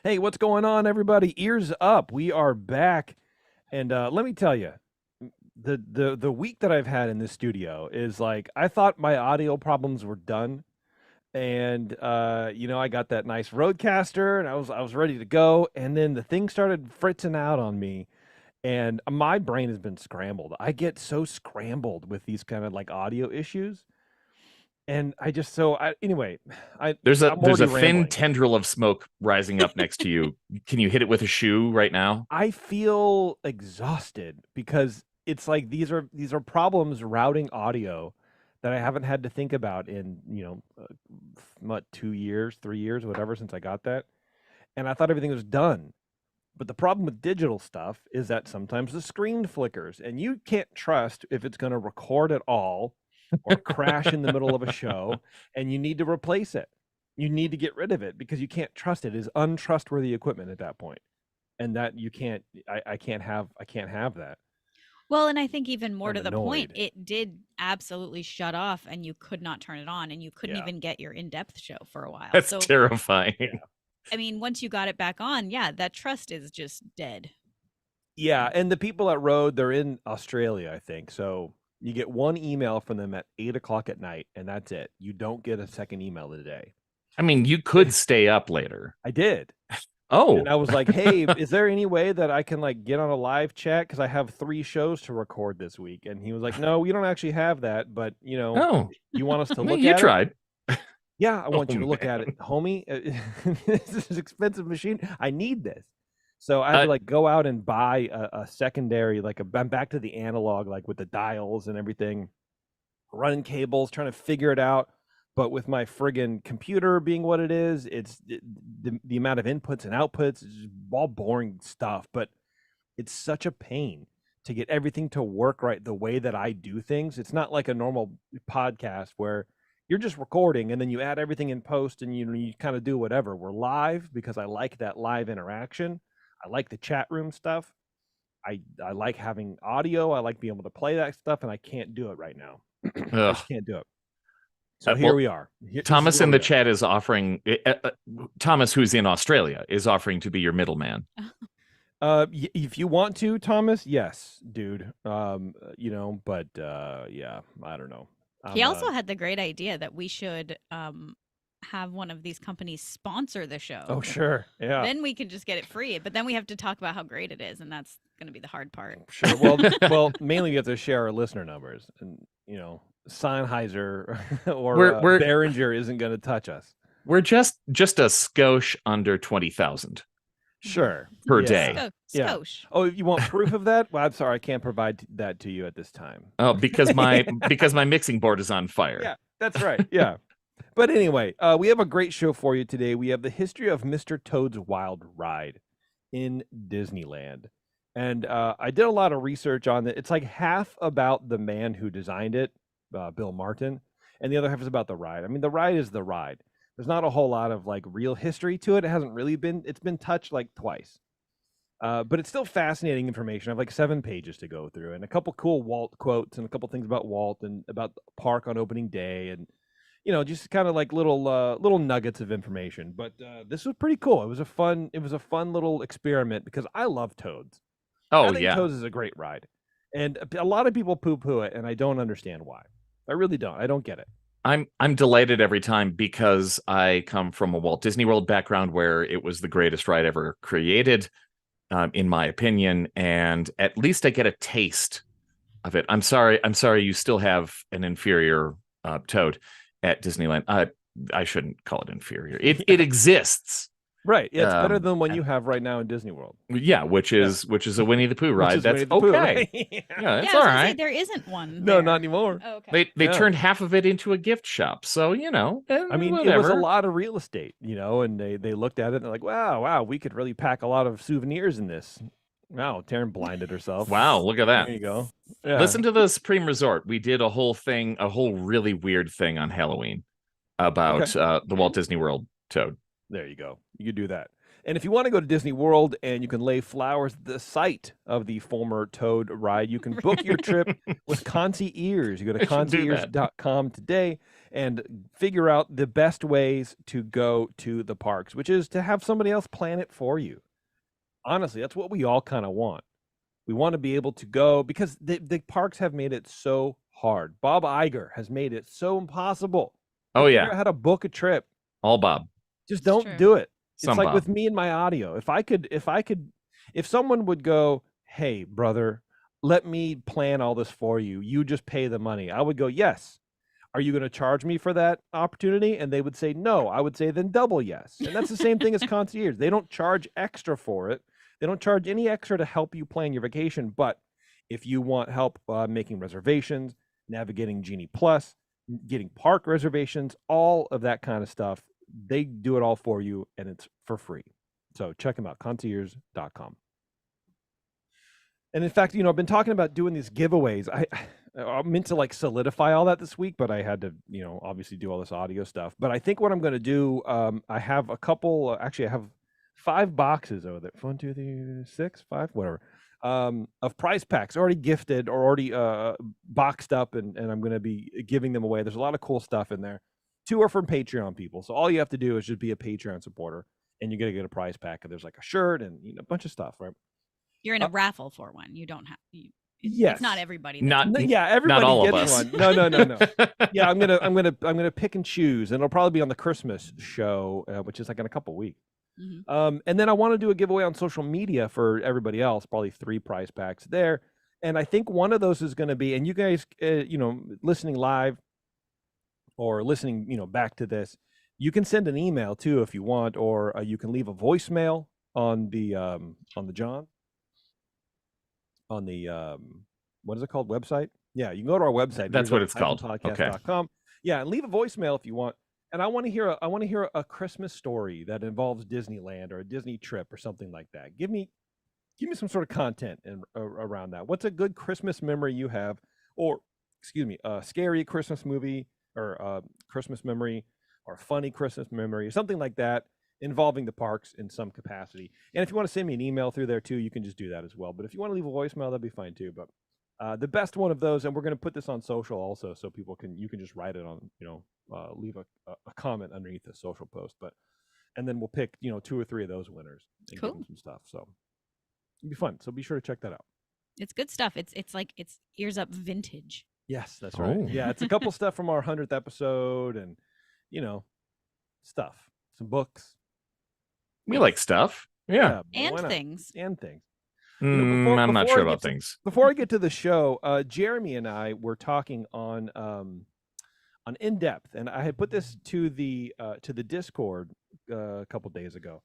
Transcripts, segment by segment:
Hey, what's going on, everybody? Ears up. We are back, and let me tell you, the week that I've had in this studio is like I thought my audio problems were done, and I got that nice Roadcaster, and I was ready to go, and then the thing started fritzing out on me, and my brain has been scrambled. I get so scrambled with these kind of like audio issues, and anyway, I There's a I'm there's already a thin rambling. tendril of smoke rising up next to you. Can you hit it with a shoe right now? I feel exhausted because it's like these are problems routing audio that I haven't had to think about in, 2 years, 3 years, whatever, since I got that. And I thought everything was done. But the problem with digital stuff is that sometimes the screen flickers and you can't trust if it's going to record at all or crash in the middle of a show, and you need to replace it. You need to get rid of it because you can't trust it. It is untrustworthy equipment at that point, and that you can't I can't have that. Well, and I think even more I'm to the point, annoyed. it did absolutely shut off and you could not turn it on and you couldn't Yeah. even get your in-depth show for a while. That's So, terrifying. Yeah. I mean, once you got it back on, yeah, that trust is just dead. Yeah, and the people at Rode, they're in Australia, I think. So you get one email from them at 8 o'clock at night, and that's it. You don't get a second email a day. I mean, you could stay up later. I did. And Oh, I was like, "Hey, is there any way that I can like get on a live chat because I have 3 shows to record this week?" And he was like, "No, we don't actually have that, but oh, you want us to well, look you at it?" tried. Yeah, I Oh want you to look at it, man. homie. This is an expensive machine. I need this. So I had Uh, to like go out and buy a secondary, like I'm back to the analog, like with the dials and everything, running cables, trying to figure it out. But with my friggin' computer being what it is, the amount of inputs and outputs is just all boring stuff. But it's such a pain to get everything to work right the way that I do things. It's not like a normal podcast where you're just recording and then you add everything in post and you kind of do whatever. We're live because I like that live interaction. I like the chat room stuff. I like having audio. I like being able to play that stuff, and I can't do it right now. I ugh. just can't do it. So here Well, we are. This is Thomas where in the we are. chat is offering. Thomas, who's in Australia, is offering to be your middleman. If you want to, Thomas, yes, dude. But yeah, I don't know. He I'm also had the great idea that we should have one of these companies sponsor the Oh show. sure, yeah, Then we can just get it free, but then we have to talk about how great it is, and that's going to be the hard part. sure. Well, mainly we have to share our listener numbers, and Sennheiser or we're we're Behringer isn't going to touch us. we're just a skosh under 20,000 Sure, per yeah, day. yeah. Skosh. Oh, you want proof of that? Well, I'm sorry, I can't provide that to you at this time. Oh, because my Yeah. because my mixing board is on fire. Yeah, that's right. Yeah. But anyway, we have a great show for you today. We have the history of Mr. Toad's Wild Ride in Disneyland. And I did a lot of research on it. It's like half about the man who designed it, Bill Martin, and the other half is about the ride. I mean, the ride is the ride. There's not a whole lot of like real history to it. It hasn't really been, it's been touched like twice. But it's still fascinating information. I have like 7 pages to go through and a couple cool Walt quotes and a couple things about Walt and about the park on opening day and just kind of like little nuggets of information. But this was pretty cool. It was a fun little experiment because I love Toads. I Oh think yeah. Toads is a great ride, and a lot of people poo-poo it, and I don't understand why. I really don't. I don't get it. I'm delighted every time because I come from a Walt Disney World background where it was the greatest ride ever created, in my opinion, and at least I get a taste of it. I'm sorry you still have an inferior Toad at Disneyland. I shouldn't call it inferior. It Yeah, exists. right. Yeah, it's better Um, than what you have right now in Disney World. yeah, which Yeah, is a Winnie the Pooh which ride. is Winnie That's the Pooh, okay. right? Yeah. Yeah, Yeah, that's I all was going to say right. there isn't one No, not there. anymore. Oh, okay. They Yeah. turned half of it into a gift shop, so I mean, it was a whatever. lot of real estate, and they looked at it and they're like, wow, we could really pack a lot of souvenirs in this. Wow, Taryn blinded herself. Wow, look at that. There you go. Yeah. Listen to the Supreme Resort. We did a whole thing, a whole really weird thing on Halloween Okay. about the Okay. Walt Disney World Toad. There you go. You could do that. And if you want to go to Disney World and you can lay flowers at the site of the former Toad ride, you can book your trip with Concierge. You go to I should do that. concierge.com today and figure out the best ways to go to the parks, which is to have somebody else plan it for you. Honestly, that's what we all kind of want. We want to be able to go because the parks have made it so hard. Bob Iger has made it so impossible. Oh, to yeah. figure out how to book a trip. All Bob. Just It's don't true. do it. Some It's like Bob. with me and my audio. If someone would go, "Hey, brother, let me plan all this for you. You just pay the money." I would go, "Yes." Are you going to charge me for that opportunity? And they would say no. I would say then double yes. And that's the same thing as concierge. They don't charge extra for it. They don't charge any extra to help you plan your vacation. But if you want help making reservations, navigating Genie Plus, getting park reservations, all of that kind of stuff, they do it all for you and it's for free. So check them out, concierge.com. And in fact, I've been talking about doing these giveaways. I meant to like solidify all that this week, but I had to, obviously do all this audio stuff. But I think what I'm going to do, I have a couple, actually I have 5 boxes over there. 1, 2, 3, 6, 5, whatever, of prize packs already gifted or already boxed up, and I'm going to be giving them away. There's a lot of cool stuff in there. 2 are from Patreon people. So all you have to do is just be a Patreon supporter and you're going to get a prize pack. And there's like a shirt and a bunch of stuff, right? You're in a raffle for one. You don't have. Yes. It's not everybody. Not everybody all of gets us. one. No. Yeah, I'm gonna pick and choose, and it'll probably be on the Christmas show, which is like in a couple weeks. Mhm. And then I want to do a giveaway on social media for everybody else, probably 3 prize packs there. And I think one of those is going to be, and you guys, listening live or listening, back to this, you can send an email too if you want, or you can leave a voicemail on the John. On the what is it called, website? Yeah, you can go to our website. That's what it's called. Okay. Yeah, and leave a voicemail if you want. And I want to hear a Christmas story that involves Disneyland or a Disney trip or something like that. Give me some sort of content around that. What's a good Christmas memory you have, or a scary Christmas movie or Christmas memory or funny Christmas memory or something like that, involving the parks in some capacity. And if you want to send me an email through there too, you can just do that as well. But if you want to leave a voicemail, that'd be fine too. But the best one of those, and we're going to put this on social also, so you can just write it on, leave a comment underneath the social post. And then we'll pick, 2 or 3 of those winners and give them some stuff. So it'll be fun. So be sure to check that out. It's good stuff. It's EarzUp vintage. Yes, that's right. Oh. Yeah, it's a couple stuff from our 100th episode, and stuff, some books. We like stuff. Yeah. And why not? things. And things. I'm not sure about things. Before I get to the show, Jeremy and I were talking on In Depth, and I had put this to the Discord a couple days ago.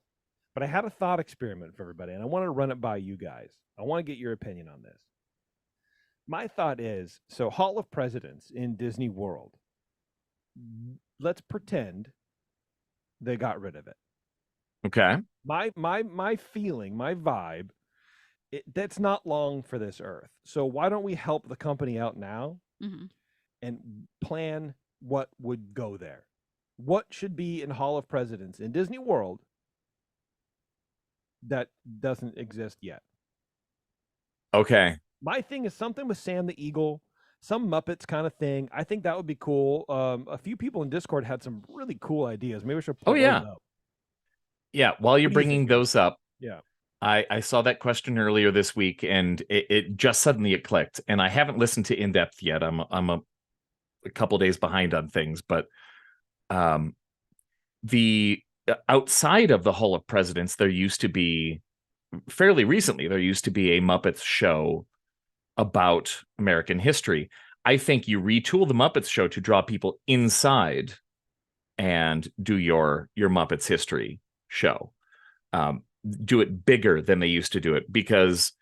But I had a thought experiment for everybody, and I wanted to run it by you guys. I want to get your opinion on this. My thought is, so Hall of Presidents in Disney World, let's pretend they got rid of it. Okay. My feeling, my vibe, that's not long for this earth. So why don't we help the company out now and plan what would go there? What should be in Hall of Presidents in Disney World that doesn't exist yet? Okay. My thing is something with Sam the Eagle, some Muppets kind of thing. I think that would be cool. A few people in Discord had some really cool ideas. Maybe we should pull those up. Yeah, while you're bringing those up, yeah, I saw that question earlier this week, and it just suddenly clicked. And I haven't listened to In Depth yet. I'm a couple days behind on things, but the outside of the Hall of Presidents, there used to be fairly recently a Muppets show about American history. I think you retool the Muppets show to draw people inside and do your Muppets history show. Do it bigger than they used to do it, because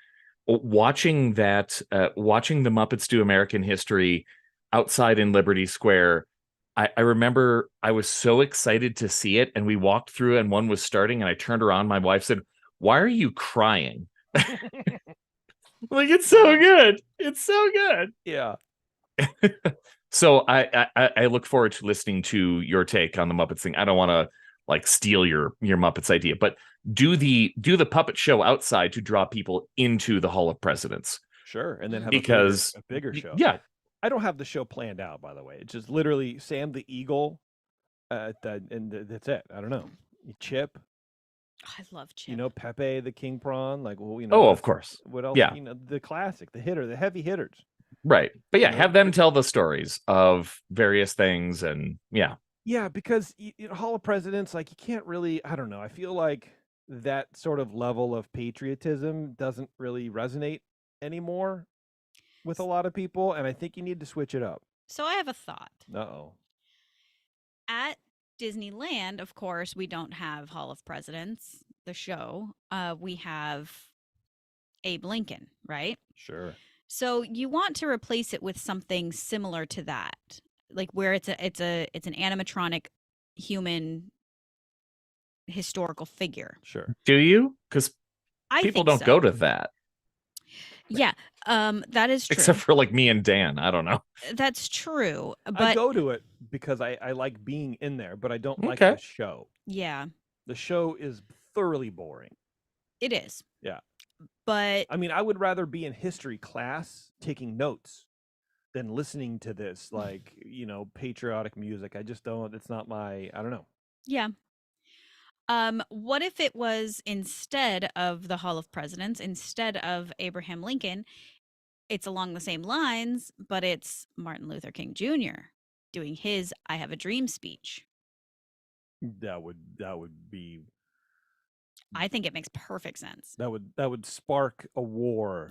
watching the Muppets do American history outside in Liberty Square, I remember I was so excited to see it, and we walked through and one was starting, and I turned around, my wife said, "Why are you crying?" Like, it's so good. It's so good. Yeah. So I look forward to listening to your take on the Muppets thing. I don't want to like steal your Muppets idea, but do the puppet show outside to draw people into the Hall of Presidents. Sure, and then have Because a bigger show. yeah, I don't have the show planned out, by the way. It's just literally Sam the Eagle, that's it. I don't know. Chip, I love Chip. you know, Pepe the King Prawn, like, well, you Oh, know, of course. what else? Yeah. You know, the classic, the hitter, the heavy hitters. Right. But yeah, You know, have them tell the stories of various things, and yeah. Yeah, because Hall of Presidents, like, you can't really, I don't know. I feel like that sort of level of patriotism doesn't really resonate anymore with a lot of people, and I think you need to switch it up. So I have a thought. Uh-oh. At Disneyland, of course, we don't have Hall of Presidents, the show. We have Abe Lincoln, right? Sure. So you want to replace it with something similar to that, like where it's an animatronic human historical figure. Sure. Do you? Because I people think don't so. go to that. Yeah, that is true. Except for like me and Dan. I don't know. That's true. But I go to it because I like being in there, but I don't like Okay. the show. yeah, The show is thoroughly boring. it is. Yeah. But I mean, I would rather be in history class taking notes than listening to this, like, you know, patriotic music. I just don't, it's not my, I don't know. yeah. What if it was, instead of the Hall of Presidents, instead of Abraham Lincoln, it's along the same lines, but it's Martin Luther King Jr. doing his "I Have a Dream" speech. That would be, I think it makes perfect sense. that would spark a war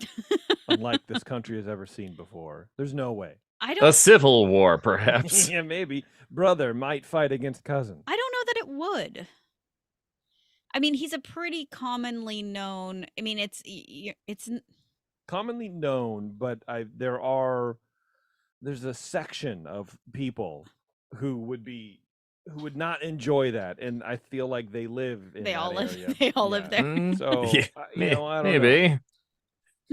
unlike this country has ever seen before. There's no way. I A don't civil war, perhaps. Yeah, maybe brother might fight against cousin. I don't know that it would. I mean, he's a pretty commonly known. I mean, it's Commonly known, but there's a section of people who would not enjoy that, and I feel like they live in they that all live area. they all live there. So Yeah, you know, I don't know. maybe.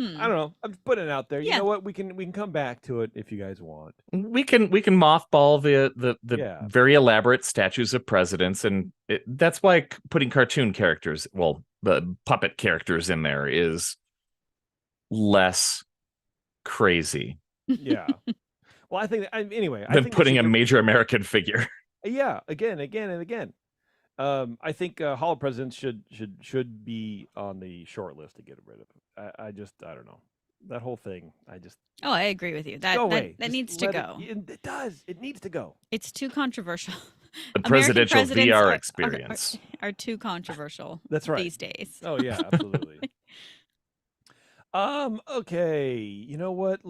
I don't know. I'm just putting it out there. You Yeah. know what? We can come back to it if you guys want. We can mothball the Yeah. very elaborate statues of presidents, and that's why putting cartoon characters, well, the puppet characters in there is less crazy Yeah. Well, I think anyway. I than think they putting should a major American figure. Yeah, again and again. I think Hall of Presidents should be on the short list to get rid of. I don't know that whole thing. Oh, I agree with you. That go that, away. that Just needs to let go. It does. It needs to go. It's too controversial. The American presidential presidents VR are experience. are too controversial. That's right. These days. Oh yeah, absolutely. Okay. You know what?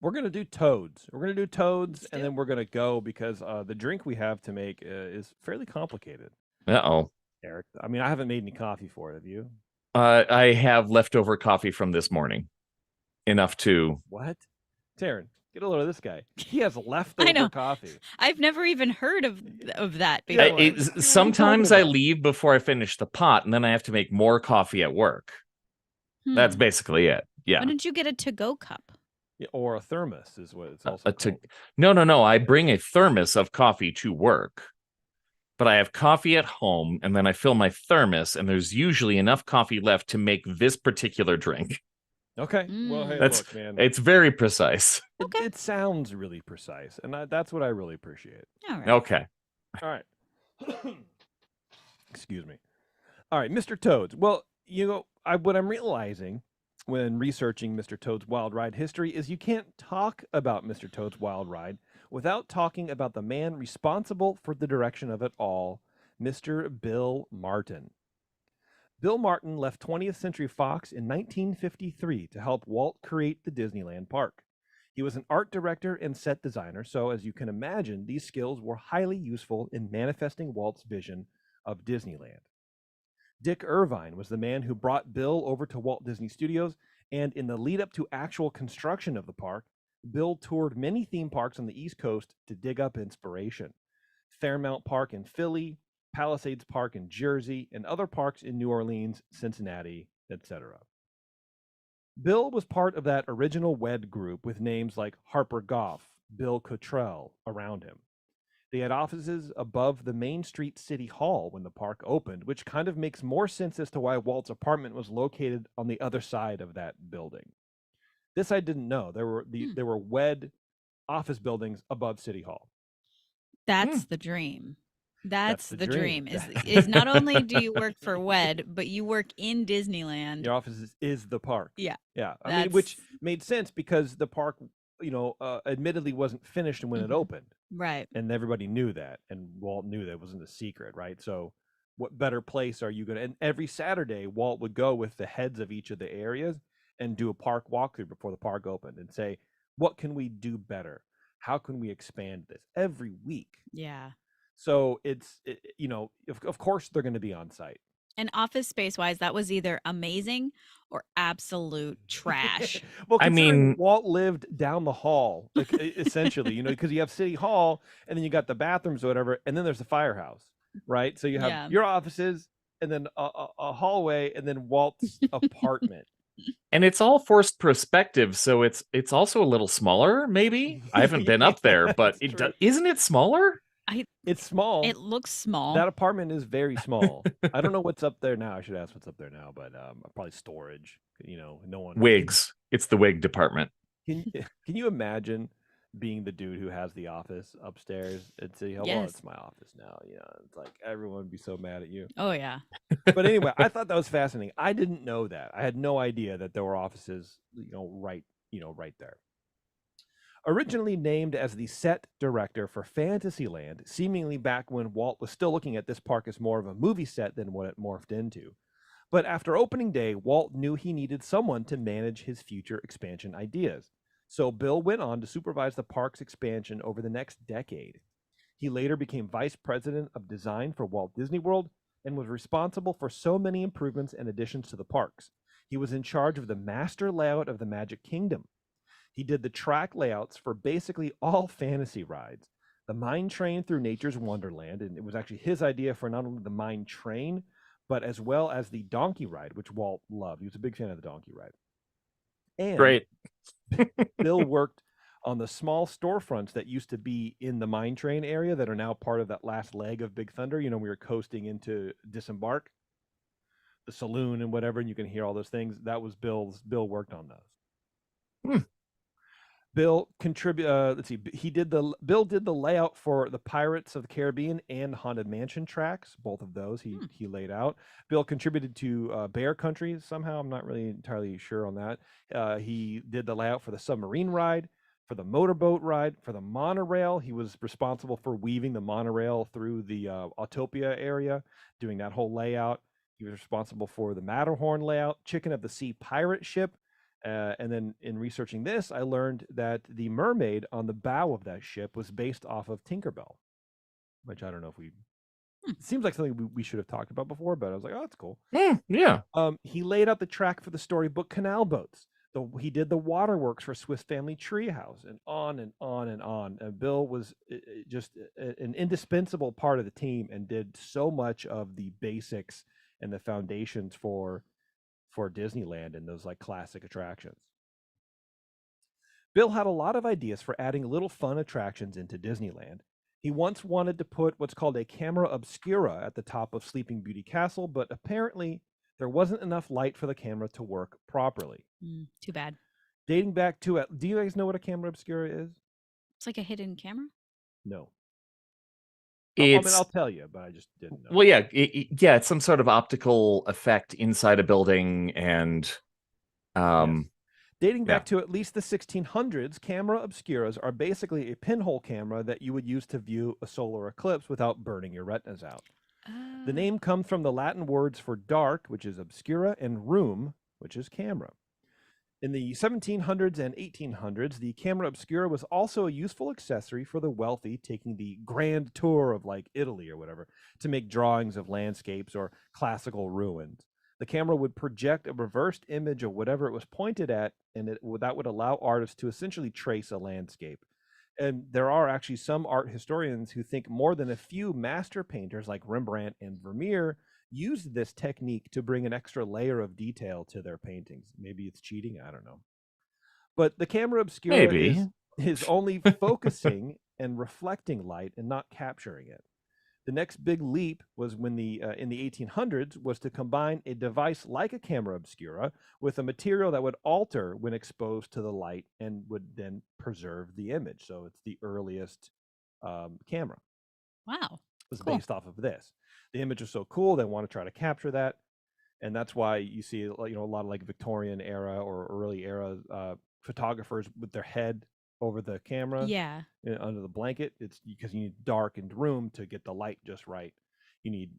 We're gonna do toads. We're gonna do toads, Let's and do then we're gonna go because the drink we have to make is fairly complicated. Uh-oh. Eric, I mean, I haven't made any coffee for it. Have you? I have leftover coffee from this morning. Enough to... What? Taryn, get a load of this guy. He has leftover know. coffee. I've never even heard of that Yeah, before. what are you sometimes talking I about? leave before I finish the pot, and then I have to make more coffee at work. That's Hmm. basically it. Yeah. Why don't you get a to-go cup? Yeah, or a thermos is what it's also called. No. I bring a thermos of coffee to work, but I have coffee at home, and then I fill my thermos, and there's usually enough coffee left to make this particular drink. Okay. Well, hey, That's- look, man. It's very precise. Okay. It sounds really precise, and that's what I really appreciate. All right. Okay. All right. Excuse me. All right, Mr. Toads. Well, you know, what I'm realizing when researching Mr. Toad's Wild Ride history is you can't talk about Mr. Toad's Wild Ride without talking about the man responsible for the direction of it all, Mr. Bill Martin. Bill Martin left 20th Century Fox in 1953 to help Walt create the Disneyland park. He was an art director and set designer, so as you can imagine, these skills were highly useful in manifesting Walt's vision of Disneyland. Dick Irvine was the man who brought Bill over to Walt Disney Studios, and in the lead up to actual construction of the park, Bill toured many theme parks on the East Coast to dig up inspiration. Fairmount Park in Philly, Palisades Park in Jersey, and other parks in New Orleans, Cincinnati, etc. Bill was part of that original WED group with names like Harper Goff, Bill Cottrell around him. They had offices above the Main Street City Hall when the park opened, which kind of makes more sense as to why Walt's apartment was located on the other side of that building. This I didn't know. There were WED office buildings above City Hall. That's the dream. That's the the dream. dream. Is not only do you work for WED, but you work in Disneyland. Your office is the park. Yeah. Yeah. I mean, which made sense because the park, admittedly wasn't finished when it opened. Right. And everybody knew that. And Walt knew that wasn't a secret, right? So what better place are you going to? And every Saturday, Walt would go with the heads of each of the areas and do a park walkthrough before the park opened and say, what can we do better? How can we expand this every week? Yeah. So of course they're going to be on site. And office space wise, that was either amazing or absolute trash. Well, considering Walt lived down the hall, like, essentially, because you have City Hall and then you got the bathrooms or whatever, and then there's the firehouse, right? So you have your offices and then a hallway and then Walt's apartment. And it's all forced perspective, so it's also a little smaller, maybe. I haven't been up there, but isn't it smaller? It's small. It looks small. That apartment is very small. I don't know what's up there now. I should ask what's up there now, but probably storage. No one. Wigs. It's the wig department. Can you imagine being the dude who has the office upstairs and say, "Oh, well, it's my office now." It's like everyone would be so mad at you. Oh yeah. But anyway, I thought that was fascinating. I didn't know that. I had no idea that there were offices, right there. Originally named as the set director for Fantasyland, seemingly back when Walt was still looking at this park as more of a movie set than what it morphed into. But after opening day, Walt knew he needed someone to manage his future expansion ideas. So Bill went on to supervise the park's expansion over the next decade. He later became vice president of design for Walt Disney World and was responsible for so many improvements and additions to the parks. He was in charge of the master layout of the Magic Kingdom. He did the track layouts for basically all fantasy rides. The mine train through Nature's Wonderland, and it was actually his idea for not only the mine train, but as well as the donkey ride, which Walt loved. He was a big fan of the donkey ride. And great. Bill worked on the small storefronts that used to be in the mine train area that are now part of that last leg of Big Thunder. We were coasting into Disembark, the saloon and whatever, and you can hear all those things. That was Bill worked on those. Bill Bill did the layout for the Pirates of the Caribbean and Haunted Mansion tracks. Both of those he laid out. Bill contributed to Bear Country somehow. I'm not really entirely sure on that. He did the layout for the submarine ride, for the motorboat ride, for the monorail. He was responsible for weaving the monorail through the Autopia area, doing that whole layout. He was responsible for the Matterhorn layout, Chicken of the Sea pirate ship. And then in researching this, I learned that the mermaid on the bow of that ship was based off of Tinkerbell, which I don't know if it seems like something we should have talked about before, but I was like, oh, that's cool. Yeah. He laid out the track for the storybook Canal Boats. He did the waterworks for Swiss Family Treehouse, and on and on and on. And Bill was just an indispensable part of the team and did so much of the basics and the foundations for Disneyland and those like classic attractions. Bill had a lot of ideas for adding little fun attractions into Disneyland. He once wanted to put what's called a camera obscura at the top of Sleeping Beauty Castle, but apparently there wasn't enough light for the camera to work properly. Too bad. Dating back to do you guys know what a camera obscura is? It's like a hidden camera? No. I'll tell you, but I just didn't know. Well, yeah, it's some sort of optical effect inside a building, and yes. Dating back to at least the 1600s, camera obscuras are basically a pinhole camera that you would use to view a solar eclipse without burning your retinas out. The name comes from the Latin words for dark, which is obscura, and room, which is camera. In the 1700s and 1800s, the camera obscura was also a useful accessory for the wealthy taking the grand tour of like Italy or whatever to make drawings of landscapes or classical ruins. The camera would project a reversed image of whatever it was pointed at, and that would allow artists to essentially trace a landscape. And there are actually some art historians who think more than a few master painters like Rembrandt and Vermeer used this technique to bring an extra layer of detail to their paintings. Maybe it's cheating, I don't know. But the camera obscura is only focusing and reflecting light and not capturing it. The next big leap was when in the 1800s was to combine a device like a camera obscura with a material that would alter when exposed to the light and would then preserve the image. So it's the earliest camera. Wow. Was Cool. based off of this. The image was so cool, they want to try to capture that, and that's why you see a lot of like Victorian era or early era photographers with their head over the camera. Yeah. Under the blanket. It's because you need darkened room to get the light just right. You need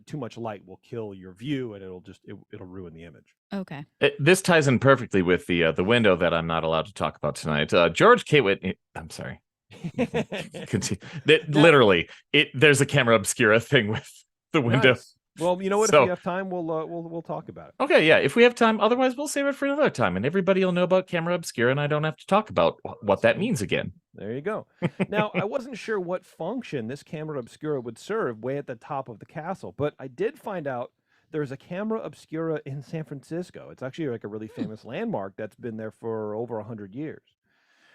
too much light will kill your view, and it'll ruin the image. Okay. This ties in perfectly with the window that I'm not allowed to talk about tonight. George K. Whitney. I'm sorry. Literally, there's a camera obscura thing with the window. Nice. Well, you know what? So, if we have time, we'll talk about it. Okay, yeah. If we have time, otherwise we'll save it for another time, and everybody will know about camera obscura, and I don't have to talk about what that means again. There you go. Now, I wasn't sure what function this camera obscura would serve way at the top of the castle, but I did find out there's a camera obscura in San Francisco. It's actually like a really famous landmark that's been there for over 100 years.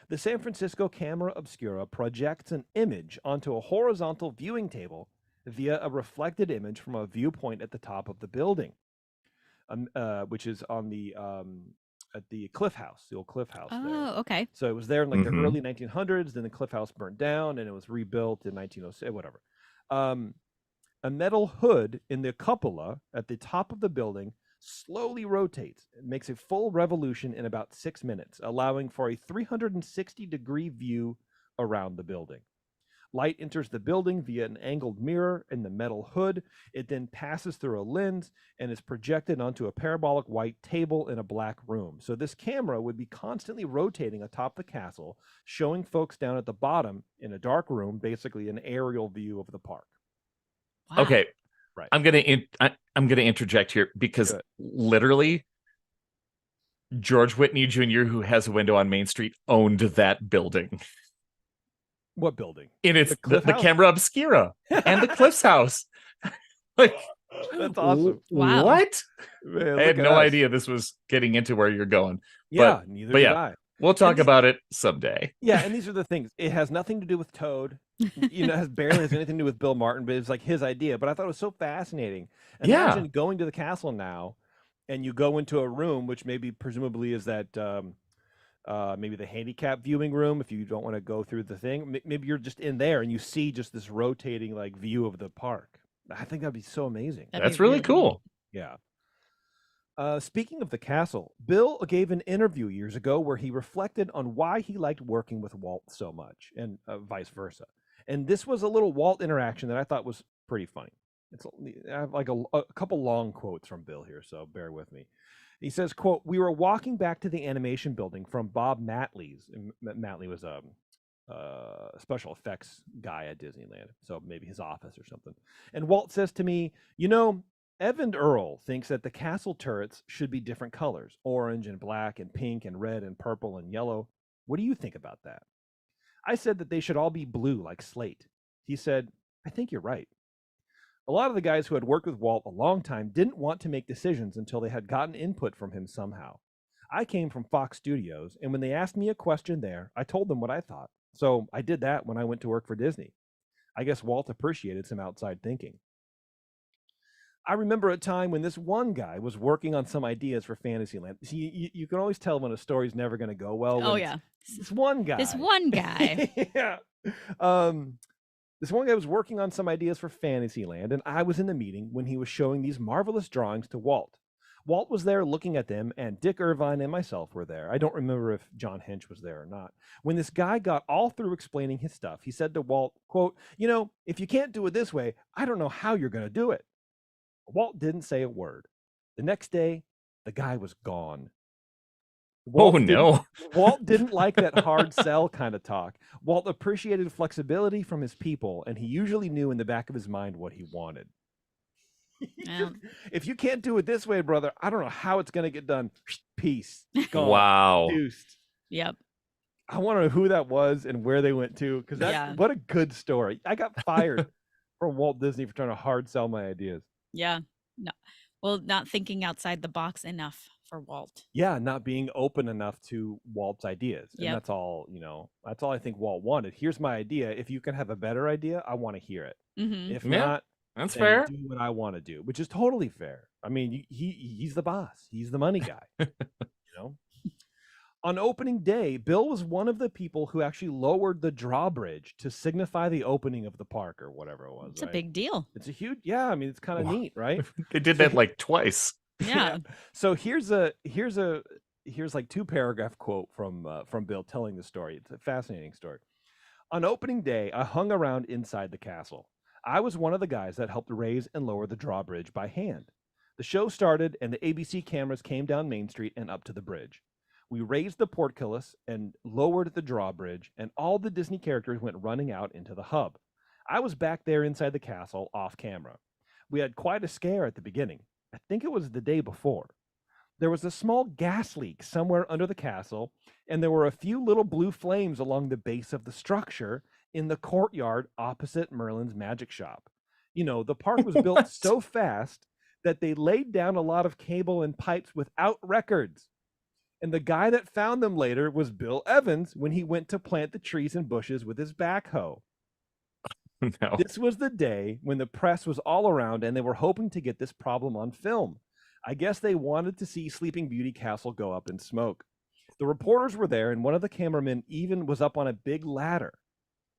The San Francisco camera obscura projects an image onto a horizontal viewing table via a reflected image from a viewpoint at the top of the building, which is on the at the Cliff House, the old Cliff House. Oh, okay. So it was there in like the early 1900s. Then the Cliff House burnt down, and it was rebuilt in 1906. Whatever. A metal hood in the cupola at the top of the building slowly rotates. It makes a full revolution in about 6 minutes, allowing for a 360-degree view around the building. Light enters the building via an angled mirror in the metal hood. It then passes through a lens and is projected onto a parabolic white table in a black room. So this camera would be constantly rotating atop the castle, showing folks down at the bottom in a dark room, basically an aerial view of the park. Wow. Okay. Right. I'm gonna interject here because literally George Whitney Jr., who has a window on Main Street, owned that building. What building? And it's the camera obscura and the Cliff's house. Like, that's awesome. Wow. What? Man, I had no idea this was getting into where you're going. Yeah, neither did I. We'll talk about it someday. Yeah, and these are the things. It has nothing to do with Toad. It has barely has anything to do with Bill Martin, but it's like his idea. But I thought it was so fascinating. Imagine going to the castle now, and you go into a room, which presumably is that maybe the handicap viewing room. If you don't want to go through the thing, maybe you're just in there and you see just this rotating like view of the park. I think that'd be so amazing. That's really cool. Yeah. Speaking of the castle, Bill gave an interview years ago where he reflected on why he liked working with Walt so much, and vice versa. And this was a little Walt interaction that I thought was pretty funny. I have like a couple long quotes from Bill here, so bear with me. He says, quote, "We were walking back to the animation building from Bob Matley's." And Matley was a special effects guy at Disneyland, so maybe his office or something. And Walt says to me, "You know, Evan Earl thinks that the castle turrets should be different colors, orange and black and pink and red and purple and yellow. What do you think about that?" I said that they should all be blue like slate. He said, "I think you're right." A lot of the guys who had worked with Walt a long time didn't want to make decisions until they had gotten input from him somehow. I came from Fox Studios, and when they asked me a question there, I told them what I thought. So I did that when I went to work for Disney. I guess Walt appreciated some outside thinking. I remember a time when this one guy was working on some ideas for Fantasyland. See, you can always tell when a story's never going to go well. Oh, yeah. This one guy. This one guy. Yeah. This one guy was working on some ideas for Fantasyland, and I was in the meeting when he was showing these marvelous drawings to Walt. Walt was there looking at them, and Dick Irvine and myself were there. I don't remember if John Hench was there or not. When this guy got all through explaining his stuff, he said to Walt, quote, "You know, if you can't do it this way, I don't know how you're going to do it." Walt didn't say a word. The next day, the guy was gone. Walt didn't like that hard sell kind of talk. Walt appreciated flexibility from his people, and he usually knew in the back of his mind what he wanted. If you can't do it this way, brother, I don't know how it's going to get done. Peace. Gone. Wow. Deuced. Yep. I want to know who that was and where they went to, because what a good story. I got fired from Walt Disney for trying to hard sell my ideas. Yeah. No. Well, not thinking outside the box enough for Walt. Yeah, not being open enough to Walt's ideas. And Yep. that's all, that's all I think Walt wanted. Here's my idea. If you can have a better idea, I want to hear it. Mm-hmm. If Yeah, not, that's then fair. do what I want to do, which is totally fair. I mean, he's the boss. He's the money guy, you know? On opening day, Bill was one of the people who actually lowered the drawbridge to signify the opening of the park or whatever it was, It's a right? big deal. It's a huge, yeah, I mean, it's kind of Wow. neat, right? They did So that like twice. Yeah. So here's like 2-paragraph quote from Bill telling the story. It's a fascinating story. On opening day, I hung around inside the castle. I was one of the guys that helped raise and lower the drawbridge by hand. The show started and the ABC cameras came down Main Street and up to the bridge. We raised the portcullis and lowered the drawbridge, and all the Disney characters went running out into the hub. I was back there inside the castle off camera. We had quite a scare at the beginning. I think it was the day before. There was a small gas leak somewhere under the castle, and there were a few little blue flames along the base of the structure in the courtyard opposite Merlin's magic shop. The park was built so fast that they laid down a lot of cable and pipes without records. And the guy that found them later was Bill Evans when he went to plant the trees and bushes with his backhoe. No. This was the day when the press was all around and they were hoping to get this problem on film. I guess they wanted to see Sleeping Beauty Castle go up in smoke. The reporters were there, and one of the cameramen even was up on a big ladder.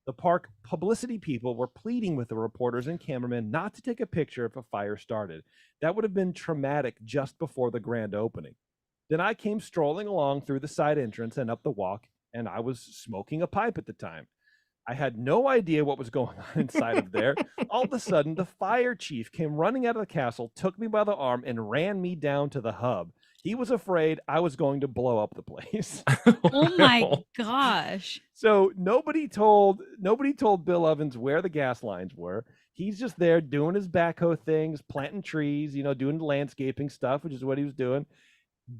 The park publicity people were pleading with the reporters and cameramen not to take a picture if a fire started. That would have been traumatic just before the grand opening. Then I came strolling along through the side entrance and up the walk, and I was smoking a pipe at the time. I had no idea what was going on inside of there. All of a sudden, the fire chief came running out of the castle, took me by the arm, and ran me down to the hub. He was afraid I was going to blow up the place. Oh my gosh. So nobody told Bill Evans where the gas lines were. He's just there doing his backhoe things, planting trees, doing the landscaping stuff, which is what he was doing.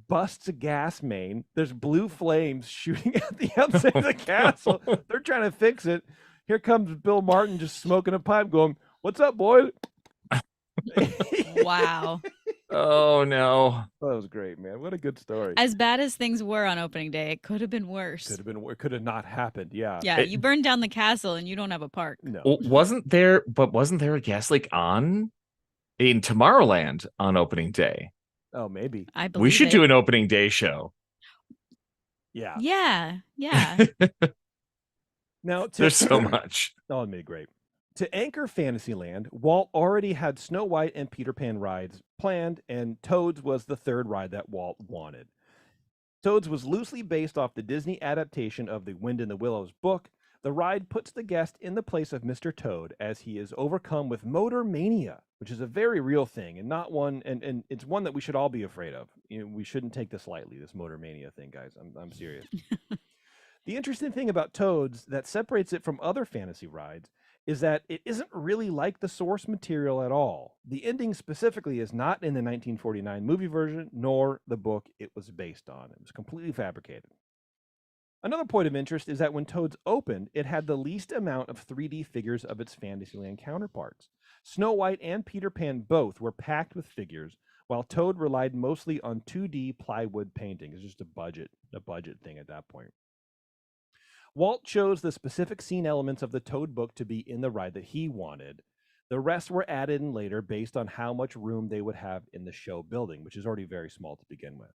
Busts a gas main. There's blue flames shooting at the outside of the castle. They're trying to fix it. Here comes Bill Martin just smoking a pipe going, "What's up, boy?" Wow. Oh no. That was great, man. What a good story. As bad as things were on opening day, it could have been worse. Could have not happened. Yeah. Yeah, you burned down the castle and you don't have a park. No. Wasn't there a gas leak in Tomorrowland on opening day? Oh, maybe. I believe We should it. do an opening day show. Yeah. Yeah. Now There's so much. Oh, it made great. To anchor Fantasyland, Walt already had Snow White and Peter Pan rides planned, and Toads was the third ride that Walt wanted. Toads was loosely based off the Disney adaptation of the Wind in the Willows book. The ride puts the guest in the place of Mr. Toad as he is overcome with motor mania, which is a very real thing and not one, and it's one that we should all be afraid of. We shouldn't take this lightly, this motor mania thing, guys. I'm serious. The interesting thing about Toads that separates it from other fantasy rides is that it isn't really like the source material at all. The ending specifically is not in the 1949 movie version, nor the book it was based on. It was completely fabricated. Another point of interest is that when Toads opened, it had the least amount of 3D figures of its Fantasyland counterparts. Snow White and Peter Pan both were packed with figures, while Toad relied mostly on 2D plywood painting. It's just a budget thing at that point. Walt chose the specific scene elements of the Toad book to be in the ride that he wanted. The rest were added in later based on how much room they would have in the show building, which is already very small to begin with.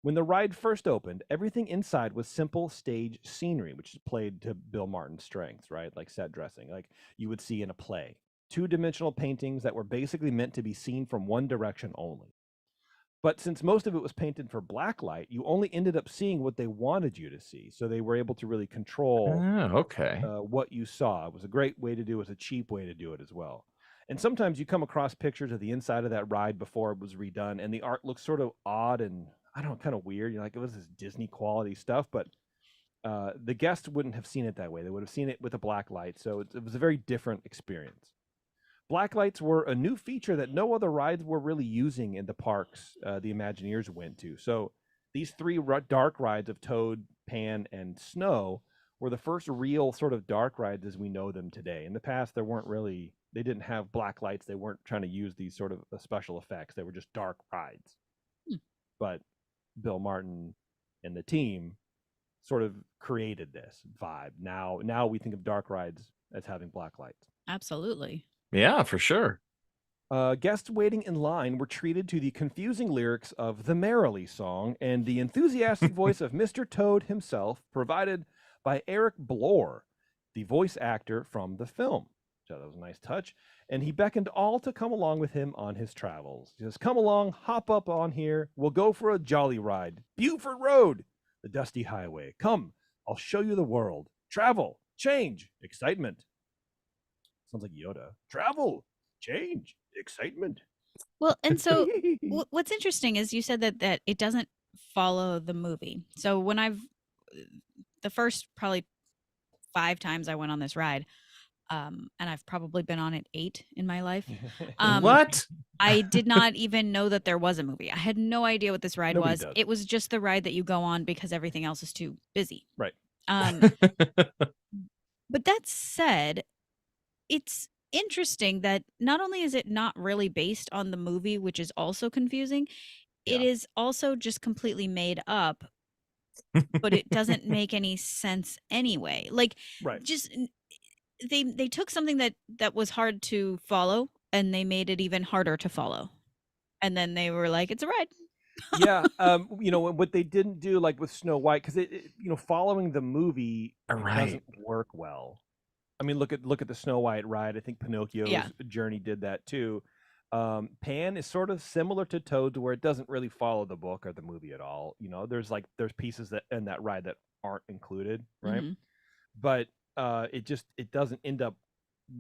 When the ride first opened, everything inside was simple stage scenery, which is played to Bill Martin's strengths, right? Like set dressing, like you would see in a play. Two-dimensional paintings that were basically meant to be seen from one direction only. But since most of it was painted for blacklight, you only ended up seeing what they wanted you to see. So they were able to really control what you saw. It was a great way to do it. It was a cheap way to do it as well. And sometimes you come across pictures of the inside of that ride before it was redone, and the art looks sort of odd and, I don't know, kind of weird. You're like, it was this Disney quality stuff, but the guests wouldn't have seen it that way. They would have seen it with a black light. So it was a very different experience. Blacklights were a new feature that no other rides were really using in the parks the Imagineers went to. So these three dark rides of Toad, Pan, and Snow were the first real sort of dark rides as we know them today. In the past, they didn't have black lights. They weren't trying to use these sort of special effects. They were just dark rides. but Bill Martin and the team sort of created this vibe. Now we think of dark rides as having black lights. Absolutely. Yeah, for sure. Guests waiting in line were treated to the confusing lyrics of the Merrily song and the enthusiastic voice of Mr. Toad himself, provided by Eric Blore, the voice actor from the film. So that was a nice touch. And he beckoned all to come along with him on his travels. He says, "Come along, hop up on here. We'll go for a jolly ride. Buford Road, the dusty highway. Come, I'll show you the world. Travel, change, excitement." Sounds like Yoda. Travel, change, excitement. Well, and so what's interesting is you said that it doesn't follow the movie. So when the first probably 5 times I went on this ride, and I've probably been on it 8 in my life. What? I did not even know that there was a movie. I had no idea what this ride Nobody was. does. It was just the ride that you go on because everything else is too busy. Right. But that said, it's interesting that not only is it not really based on the movie, which is also confusing, it Yeah. is also just completely made up, but it doesn't make any sense anyway. Like, Right. just they took something that was hard to follow and they made it even harder to follow. And then they were like, it's a ride. Yeah. What they didn't do, like with Snow White, because following the movie Right. doesn't work well. I mean, look at the Snow White ride. I think Pinocchio's journey did that too. Pan is sort of similar to Toad, where it doesn't really follow the book or the movie at all. There's pieces that in that ride that aren't included, right? Mhm. But it doesn't end up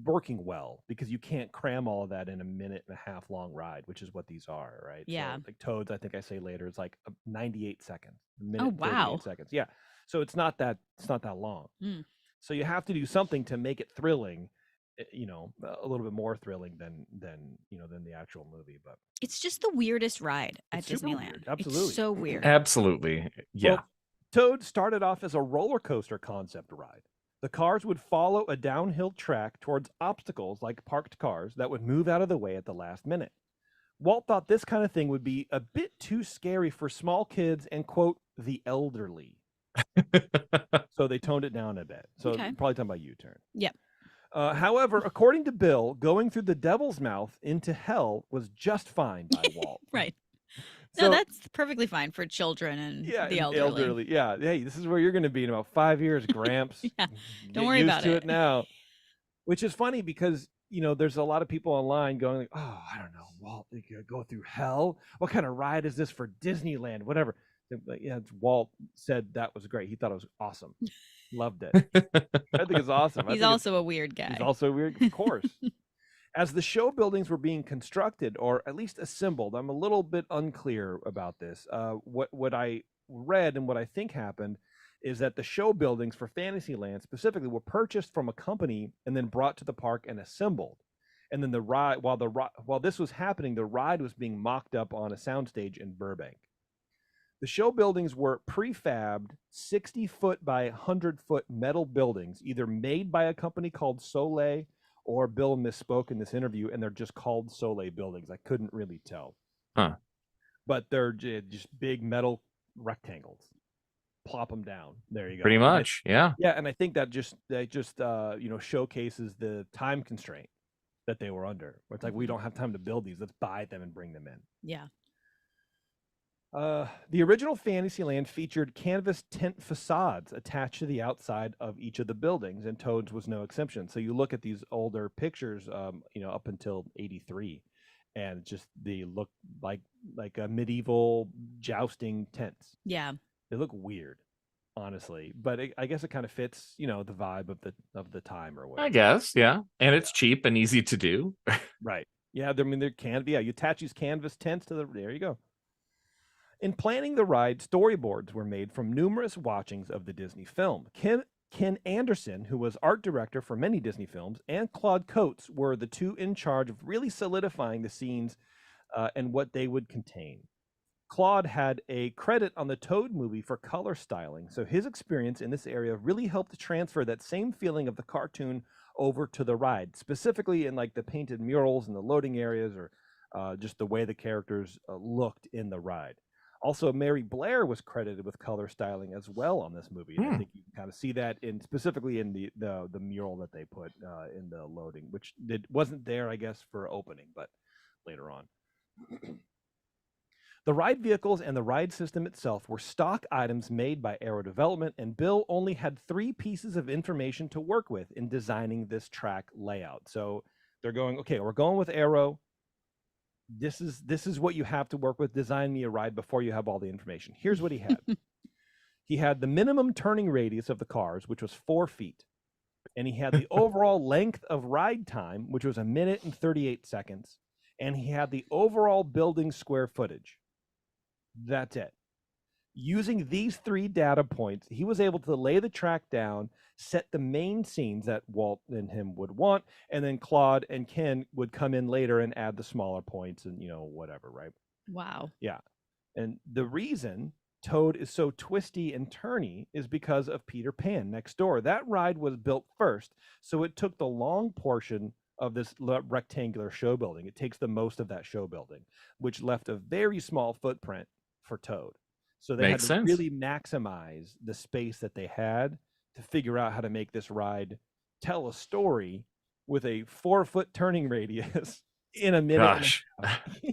working well because you can't cram all of that in a 1.5-minute long ride, which is what these are, right? Yeah. So, like Toads, I think I say later, it's like 98 seconds, a minute, Oh, wow. 38 seconds. Yeah. So it's not that long. Mm. So you have to do something to make it thrilling, a little bit more thrilling than the actual movie. But It's just the weirdest ride at It's super Disneyland. weird. Absolutely. It's so weird. Absolutely. Yeah. Well, Toad started off as a roller coaster concept ride. The cars would follow a downhill track towards obstacles like parked cars that would move out of the way at the last minute. Walt thought this kind of thing would be a bit too scary for small kids and, quote, the elderly. So they toned it down a bit. So Okay. probably talking about U-turn. Yep. However, according to Bill, going through the Devil's Mouth into hell was just fine by Walt. Right. So, No, that's perfectly fine for children and the elderly. Yeah. Hey, this is where you're going to be in about 5 years, Gramps. Yeah, Get don't worry used about to it. it now. Which is funny because, there's a lot of people online going like, oh, I don't know, Walt, you could go through hell? What kind of ride is this for Disneyland? Whatever. But yeah, Walt said that was great. He thought it was awesome. Loved it. I think it's awesome. He's also a weird guy. He's also weird, of course. As the show buildings were being constructed, or at least assembled, I'm a little bit unclear about this. What I read and what I think happened is that the show buildings for Fantasyland specifically were purchased from a company and then brought to the park and assembled. And then the ride, while this was happening, the ride was being mocked up on a soundstage in Burbank. The show buildings were prefabbed 60-foot by 100-foot metal buildings, either made by a company called Soleil, or Bill misspoke in this interview, and they're just called Soleil buildings. I couldn't really tell. Huh. But they're just big metal rectangles. Plop them down. There you go. Pretty much. Yeah. Yeah, and I think that just showcases the time constraint that they were under. Where it's like, we don't have time to build these. Let's buy them and bring them in. Yeah. The original Fantasyland featured canvas tent facades attached to the outside of each of the buildings, and Toad's was no exception. So you look at these older pictures, up until '83, and just they look like a medieval jousting tents. Yeah. They look weird, honestly, but I guess it kind of fits, the vibe of the time or whatever. I guess. Yeah. And it's cheap and easy to do. Right. Yeah. They're canvas. You attach these canvas tents to there you go. In planning the ride, storyboards were made from numerous watchings of the Disney film. Ken Anderson, who was art director for many Disney films, and Claude Coates were the two in charge of really solidifying the scenes and what they would contain. Claude had a credit on the Toad movie for color styling, so his experience in this area really helped to transfer that same feeling of the cartoon over to the ride, specifically in like the painted murals and the loading areas, or just the way the characters looked in the ride. Also, Mary Blair was credited with color styling as well on this movie, and I think you can kind of see that in specifically in the mural that they put in the loading, which wasn't there, I guess, for opening, but later on. The ride vehicles and the ride system itself were stock items made by Aero Development, and Bill only had 3 pieces of information to work with in designing this track layout. So they're going, okay, we're going with Aero. This is what you have to work with. Design me a ride before you have all the information. Here's what he had. He had the minimum turning radius of the cars, which was 4 feet. And he had the overall length of ride time, which was 1 minute and 38 seconds. And he had the overall building square footage. That's it. Using these 3 data points, he was able to lay the track down, set the main scenes that Walt and him would want, and then Claude and Ken would come in later and add the smaller points and, whatever, right? Wow. Yeah. And the reason Toad is so twisty and turny is because of Peter Pan next door. That ride was built first, so it took the long portion of this rectangular show building. It takes the most of that show building, which left a very small footprint for Toad. So they had to really maximize the space that they had to figure out how to make this ride tell a story with a 4-foot turning radius in a minute. Gosh.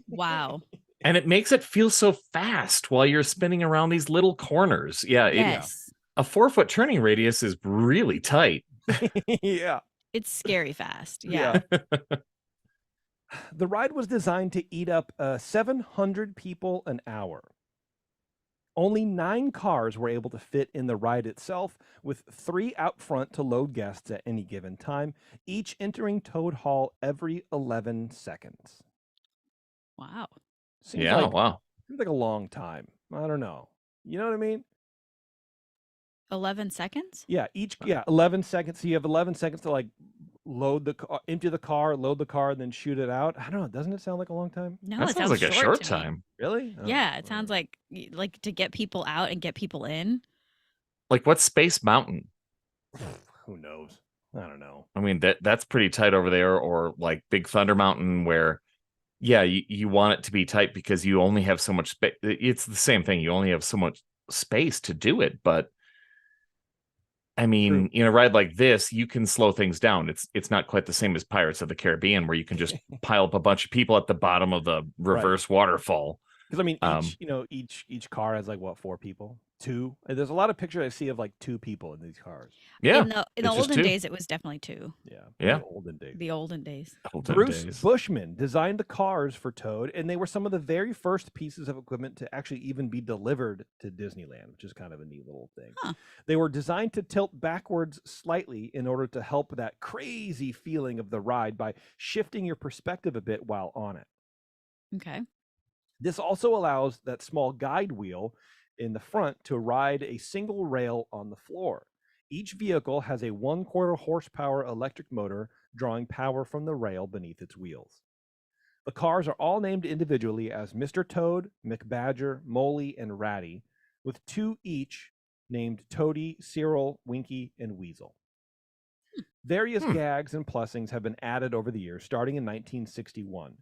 Wow. And it makes it feel so fast while you're spinning around these little corners. Yeah. Yes. A 4-foot turning radius is really tight. Yeah. It's scary fast. Yeah. The ride was designed to eat up 700 people an hour. Only 9 cars were able to fit in the ride itself, with 3 out front to load guests at any given time, each entering Toad Hall every 11 seconds. Wow. Seems like a long time. I don't know. You know what I mean? 11 seconds? Yeah, 11 seconds. So you have 11 seconds to load the car, empty the car, load the car, and then shoot it out. I don't know. Doesn't it sound like a long time? No, that it sounds like a short time. Really? Yeah, it sounds like to get people out and get people in. Like what's Space Mountain? Who knows? I don't know. I mean, that's pretty tight over there, or like Big Thunder Mountain, where you want it to be tight because you only have so much space. It's the same thing. You only have so much space to do it, but I mean, in a ride like this, you can slow things down. It's not quite the same as Pirates of the Caribbean, where you can just pile up a bunch of people at the bottom of the reverse waterfall. Because I mean, each car has 4 people, 2. And there's a lot of pictures I see of 2 people in these cars. Yeah, in the olden days, it was definitely 2. Yeah. The olden days. Bruce Bushman designed the cars for Toad, and they were some of the very first pieces of equipment to actually even be delivered to Disneyland, which is kind of a neat little thing. Huh. They were designed to tilt backwards slightly in order to help that crazy feeling of the ride by shifting your perspective a bit while on it. Okay. This also allows that small guide wheel in the front to ride a single rail on the floor. Each vehicle has a 1/4 horsepower electric motor drawing power from the rail beneath its wheels. The cars are all named individually as Mr. Toad, McBadger, Moley, and Ratty, with 2 each named Toady, Cyril, Winky, and Weasel. Various gags and plussings have been added over the years, starting in 1961.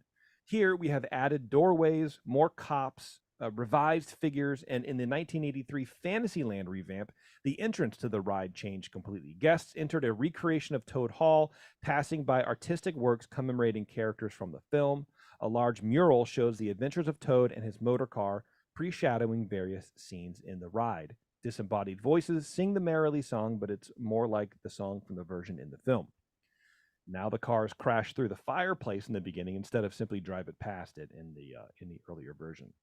Here we have added doorways, more cops, revised figures, and in the 1983 Fantasyland revamp, the entrance to the ride changed completely. Guests entered a recreation of Toad Hall, passing by artistic works commemorating characters from the film. A large mural shows the adventures of Toad and his motor car, pre-shadowing various scenes in the ride. Disembodied voices sing the Merrily song, but it's more like the song from the version in the film. Now the cars crash through the fireplace in the beginning instead of simply drive it past it in the earlier version.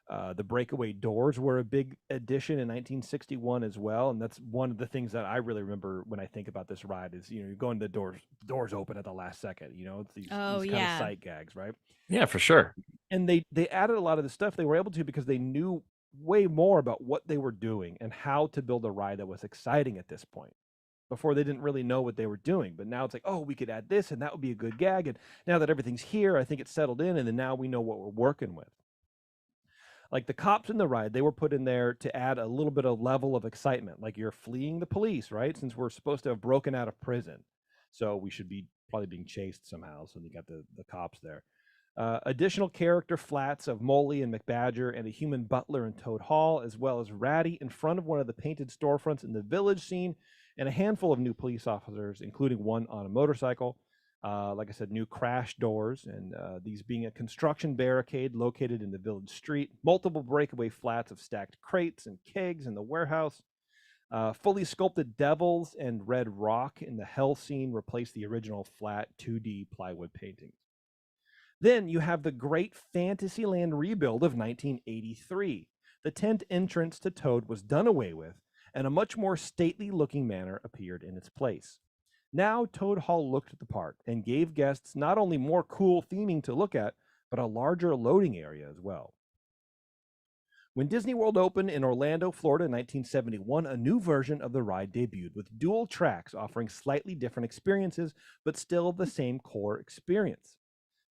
The breakaway doors were a big addition in 1961 as well, and that's one of the things that I really remember when I think about this ride is you're going to the doors open at the last second. It's these kind of sight gags, right? Yeah, for sure. And they added a lot of the stuff they were able to because they knew way more about what they were doing and how to build a ride that was exciting at this point. Before they didn't really know what they were doing, but now it's like, oh, we could add this and that would be a good gag. And now that everything's here, I think it's settled in, and then now we know what we're working with. Like the cops in the ride, they were put in there to add a little bit of level of excitement. Like you're fleeing the police, right? Since we're supposed to have broken out of prison. So we should be probably being chased somehow. So you got the cops there. Additional character flats of Molly and McBadger and a human butler in Toad Hall, as well as Ratty in front of one of the painted storefronts in the village scene, and a handful of new police officers, including one on a motorcycle. Like I said, new crash doors, and these being a construction barricade located in the village street, multiple breakaway flats of stacked crates and kegs in the warehouse. Fully sculpted devils and red rock in the hell scene replace the original flat 2D plywood paintings. Then you have the great Fantasyland rebuild of 1983. The tent entrance to Toad was done away with, and a much more stately looking manor appeared in its place. Now Toad Hall looked the part and gave guests not only more cool theming to look at, but a larger loading area as well. When Disney World opened in Orlando, Florida in 1971, a new version of the ride debuted with dual tracks offering slightly different experiences, but still the same core experience.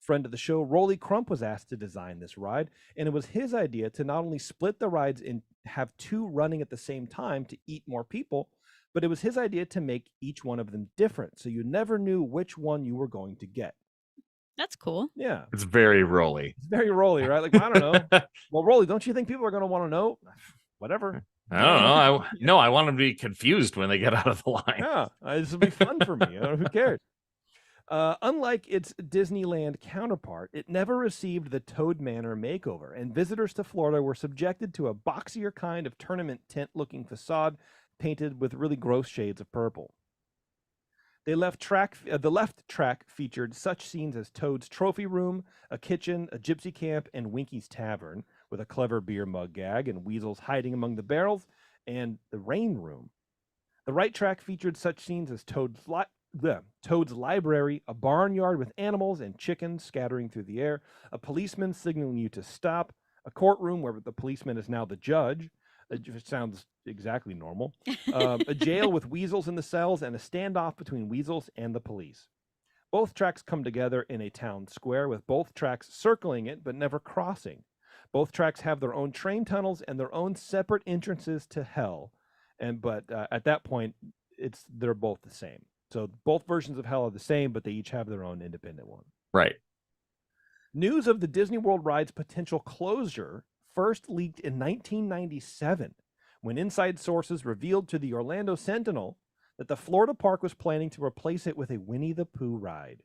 Friend of the show, Rolly Crump, was asked to design this ride, and it was his idea to not only split the rides and have two running at the same time to eat more people, but it was his idea to make each one of them different, so you never knew which one you were going to get. That's cool. Yeah. It's very Rolly. It's very Rolly, right? Like, I don't know. Well, Rolly, don't you think people are going to want to know? Whatever. I don't know. No, I want them to be confused when they get out of the line. Yeah, this will be fun for me. Who cares? Unlike its Disneyland counterpart, it never received the Toad Manor makeover, and visitors to Florida were subjected to a boxier kind of tournament tent-looking facade painted with really gross shades of purple. The left track featured such scenes as Toad's trophy room, a kitchen, a gypsy camp, and Winky's Tavern, with a clever beer mug gag and weasels hiding among the barrels, and the rain room. The right track featured such scenes as Toad's library, a barnyard with animals and chickens scattering through the air, a policeman signaling you to stop, a courtroom where the policeman is now the judge. It sounds exactly normal. A jail with weasels in the cells, and a standoff between weasels and the police. Both tracks come together in a town square, with both tracks circling it but never crossing. Both tracks have their own train tunnels and their own separate entrances to hell. But at that point, they're both the same. So both versions of hell are the same, but they each have their own independent one. Right. News of the Disney World ride's potential closure first leaked in 1997, when inside sources revealed to the Orlando Sentinel that the Florida park was planning to replace it with a Winnie the Pooh ride.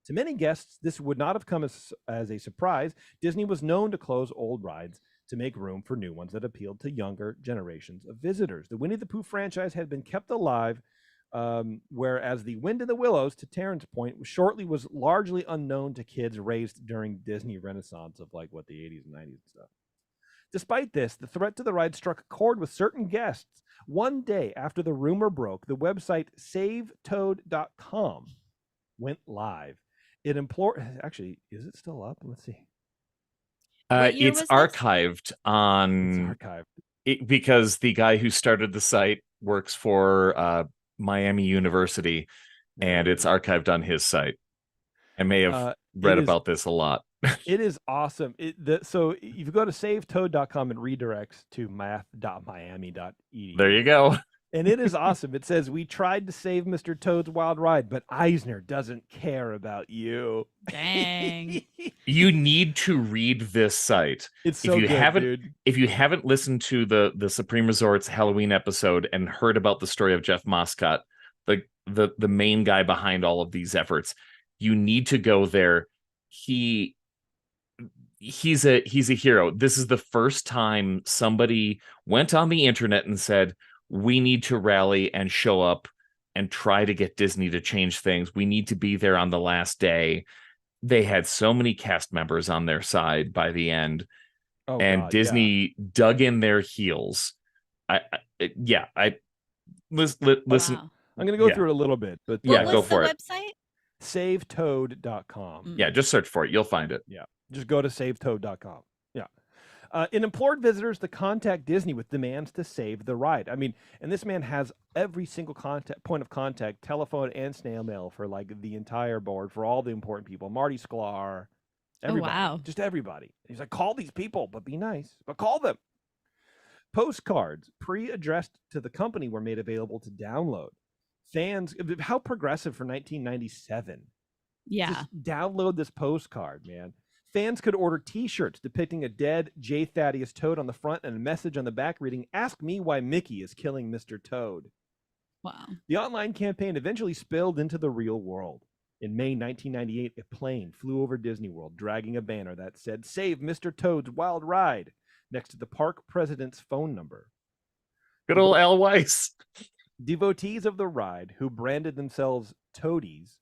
To many guests, this would not have come as a surprise. Disney was known to close old rides to make room for new ones that appealed to younger generations of visitors. The Winnie the Pooh franchise had been kept alive, whereas the Wind in the Willows, to Taryn's point, was largely unknown to kids raised during Disney Renaissance of like the 80s and 90s and stuff. Despite this, the threat to the ride struck a chord with certain guests. One day after the rumor broke, the website SaveToad.com went live. It implored. Actually, is it still up? Let's see. It's archived on. It's archived because the guy who started the site works for Miami University, and it's archived on his site. I may have read about this a lot. It is awesome. So if you go to SaveToad.com, it redirects to math.miami.edu. There you go. And it is awesome. It says, "We tried to save Mr. Toad's Wild Ride, but Eisner doesn't care about you." Dang. You need to read this site. It's so good, dude. If you haven't listened to the Supreme Resorts Halloween episode and heard about the story of Jeff Moscott, the main guy behind all of these efforts, you need to go there. He's a hero. This is the first time somebody went on the internet and said, we need to rally and show up and try to get Disney to change things. We need to be there on the last day. They had so many cast members on their side by the end, Disney dug in their heels. Listen. Wow. I'm going to go through it a little bit, but go for it. Website? SaveToad.com. Yeah, just search for it. You'll find it. Yeah, just go to SaveToad.com. Yeah. It implored visitors to contact Disney with demands to save the ride. I mean, and this man has every single point of contact, telephone and snail mail for the entire board, for all the important people. Marty Sklar, everybody. Oh, wow. Just everybody. He's like, call these people, but be nice. But call them. Postcards pre-addressed to the company were made available to download. Fans, how progressive for 1997. Yeah. Just download this postcard, man. Fans could order T-shirts depicting a dead J. Thaddeus Toad on the front and a message on the back reading, "Ask me why Mickey is killing Mr. Toad." Wow. The online campaign eventually spilled into the real world. In May 1998, a plane flew over Disney World, dragging a banner that said, "Save Mr. Toad's Wild Ride," next to the park president's phone number. Good old Al Weiss. Devotees of the ride, who branded themselves Toadies,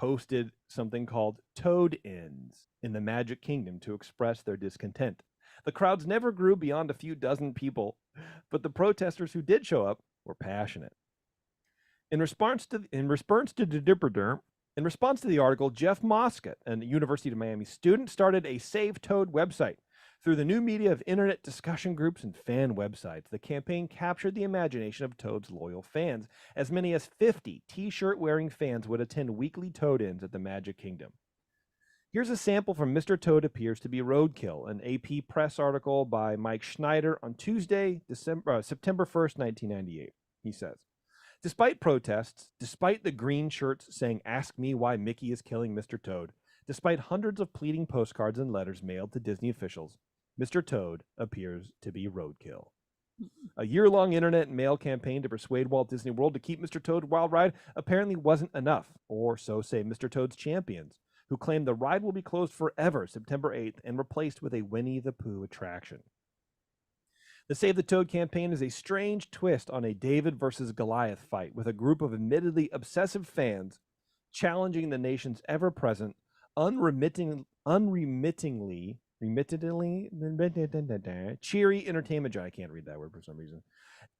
hosted something called Toad-Ins in the Magic Kingdom to express their discontent. The crowds never grew beyond a few dozen people, but the protesters who did show up were passionate. In response to the article, Jeff Moscott, a University of Miami student, started a Save Toad website. Through the new media of internet discussion groups and fan websites, the campaign captured the imagination of Toad's loyal fans. As many as 50 T-shirt wearing fans would attend weekly Toad-Ins at the Magic Kingdom. Here's a sample from Mr. Toad Appears to Be Roadkill, an AP press article by Mike Schneider on Tuesday, September 1st, 1998. He says, "Despite protests, despite the green shirts saying, 'Ask me why Mickey is killing Mr. Toad,' despite hundreds of pleading postcards and letters mailed to Disney officials, Mr. Toad appears to be roadkill." A year-long internet and mail campaign to persuade Walt Disney World to keep Mr. Toad's Wild Ride apparently wasn't enough, or so say Mr. Toad's champions, who claim the ride will be closed forever September 8th and replaced with a Winnie the Pooh attraction. The Save the Toad campaign is a strange twist on a David versus Goliath fight, with a group of admittedly obsessive fans challenging the nation's ever-present, unremittingly cheery entertainment giant. I can't read that word for some reason.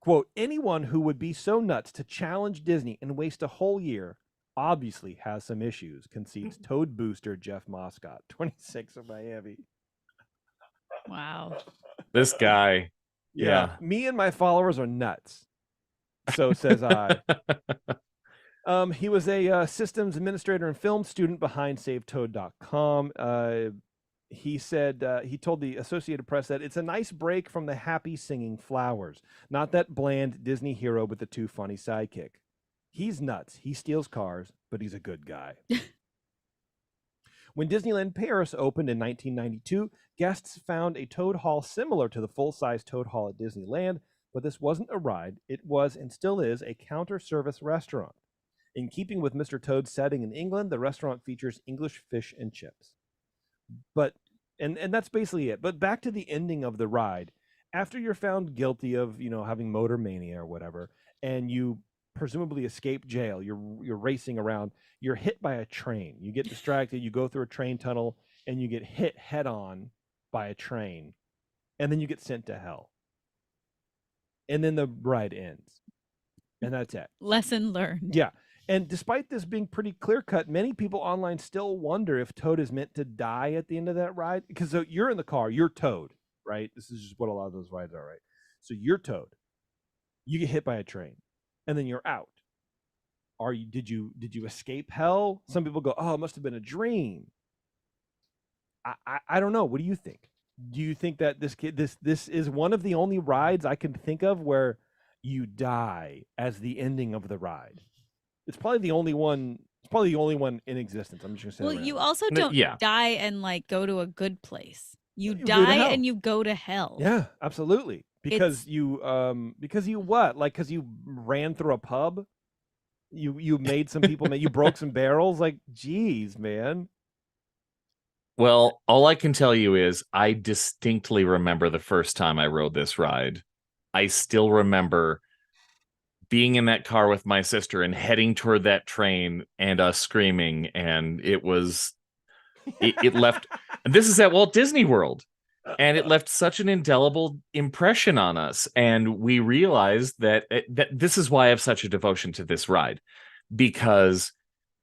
Quote, "Anyone who would be so nuts to challenge Disney and waste a whole year obviously has some issues," concedes Toad booster Jeff Moscott, 26 of Miami. Wow. This guy. Yeah. Me and my followers are nuts. So says I. He was a systems administrator and film student behind SaveToad.com. He said, he told the Associated Press that it's a nice break from the happy singing flowers, not that bland Disney hero with the too funny sidekick. He's nuts. He steals cars, but he's a good guy. When Disneyland Paris opened in 1992, guests found a Toad Hall similar to the full-size Toad Hall at Disneyland, but this wasn't a ride. It was and still is a counter-service restaurant. In keeping with Mr. Toad's setting in England, the restaurant features English fish and chips. But and that's basically it. But back to the ending of the ride, after you're found guilty of, having motor mania or whatever, and you presumably escape jail, you're racing around, you're hit by a train. You get distracted, you go through a train tunnel, and you get hit head on by a train, and then you get sent to hell. And then the ride ends. And that's it. Lesson learned. Yeah. And despite this being pretty clear-cut, many people online still wonder if Toad is meant to die at the end of that ride. Because so you're in the car, you're Toad, right? This is just what a lot of those rides are, right? So you're Toad. You get hit by a train, and then you're out. Did you escape hell? Some people go, "Oh, it must have been a dream." I don't know. What do you think? Do you think that this is one of the only rides I can think of where you die as the ending of the ride? It's probably the only one. It's probably the only one in existence. I'm just gonna say. Well, you also don't die and go to a good place. You die and you go to hell. Yeah, absolutely. Because you what? Because you ran through a pub. You made some people. You broke some barrels. Geez, man. Well, all I can tell you is I distinctly remember the first time I rode this ride. I still remember being in that car with my sister and heading toward that train and us screaming, and it left, and this is at Walt Disney World, and it left such an indelible impression on us. And we realized that this is why I have such a devotion to this ride, because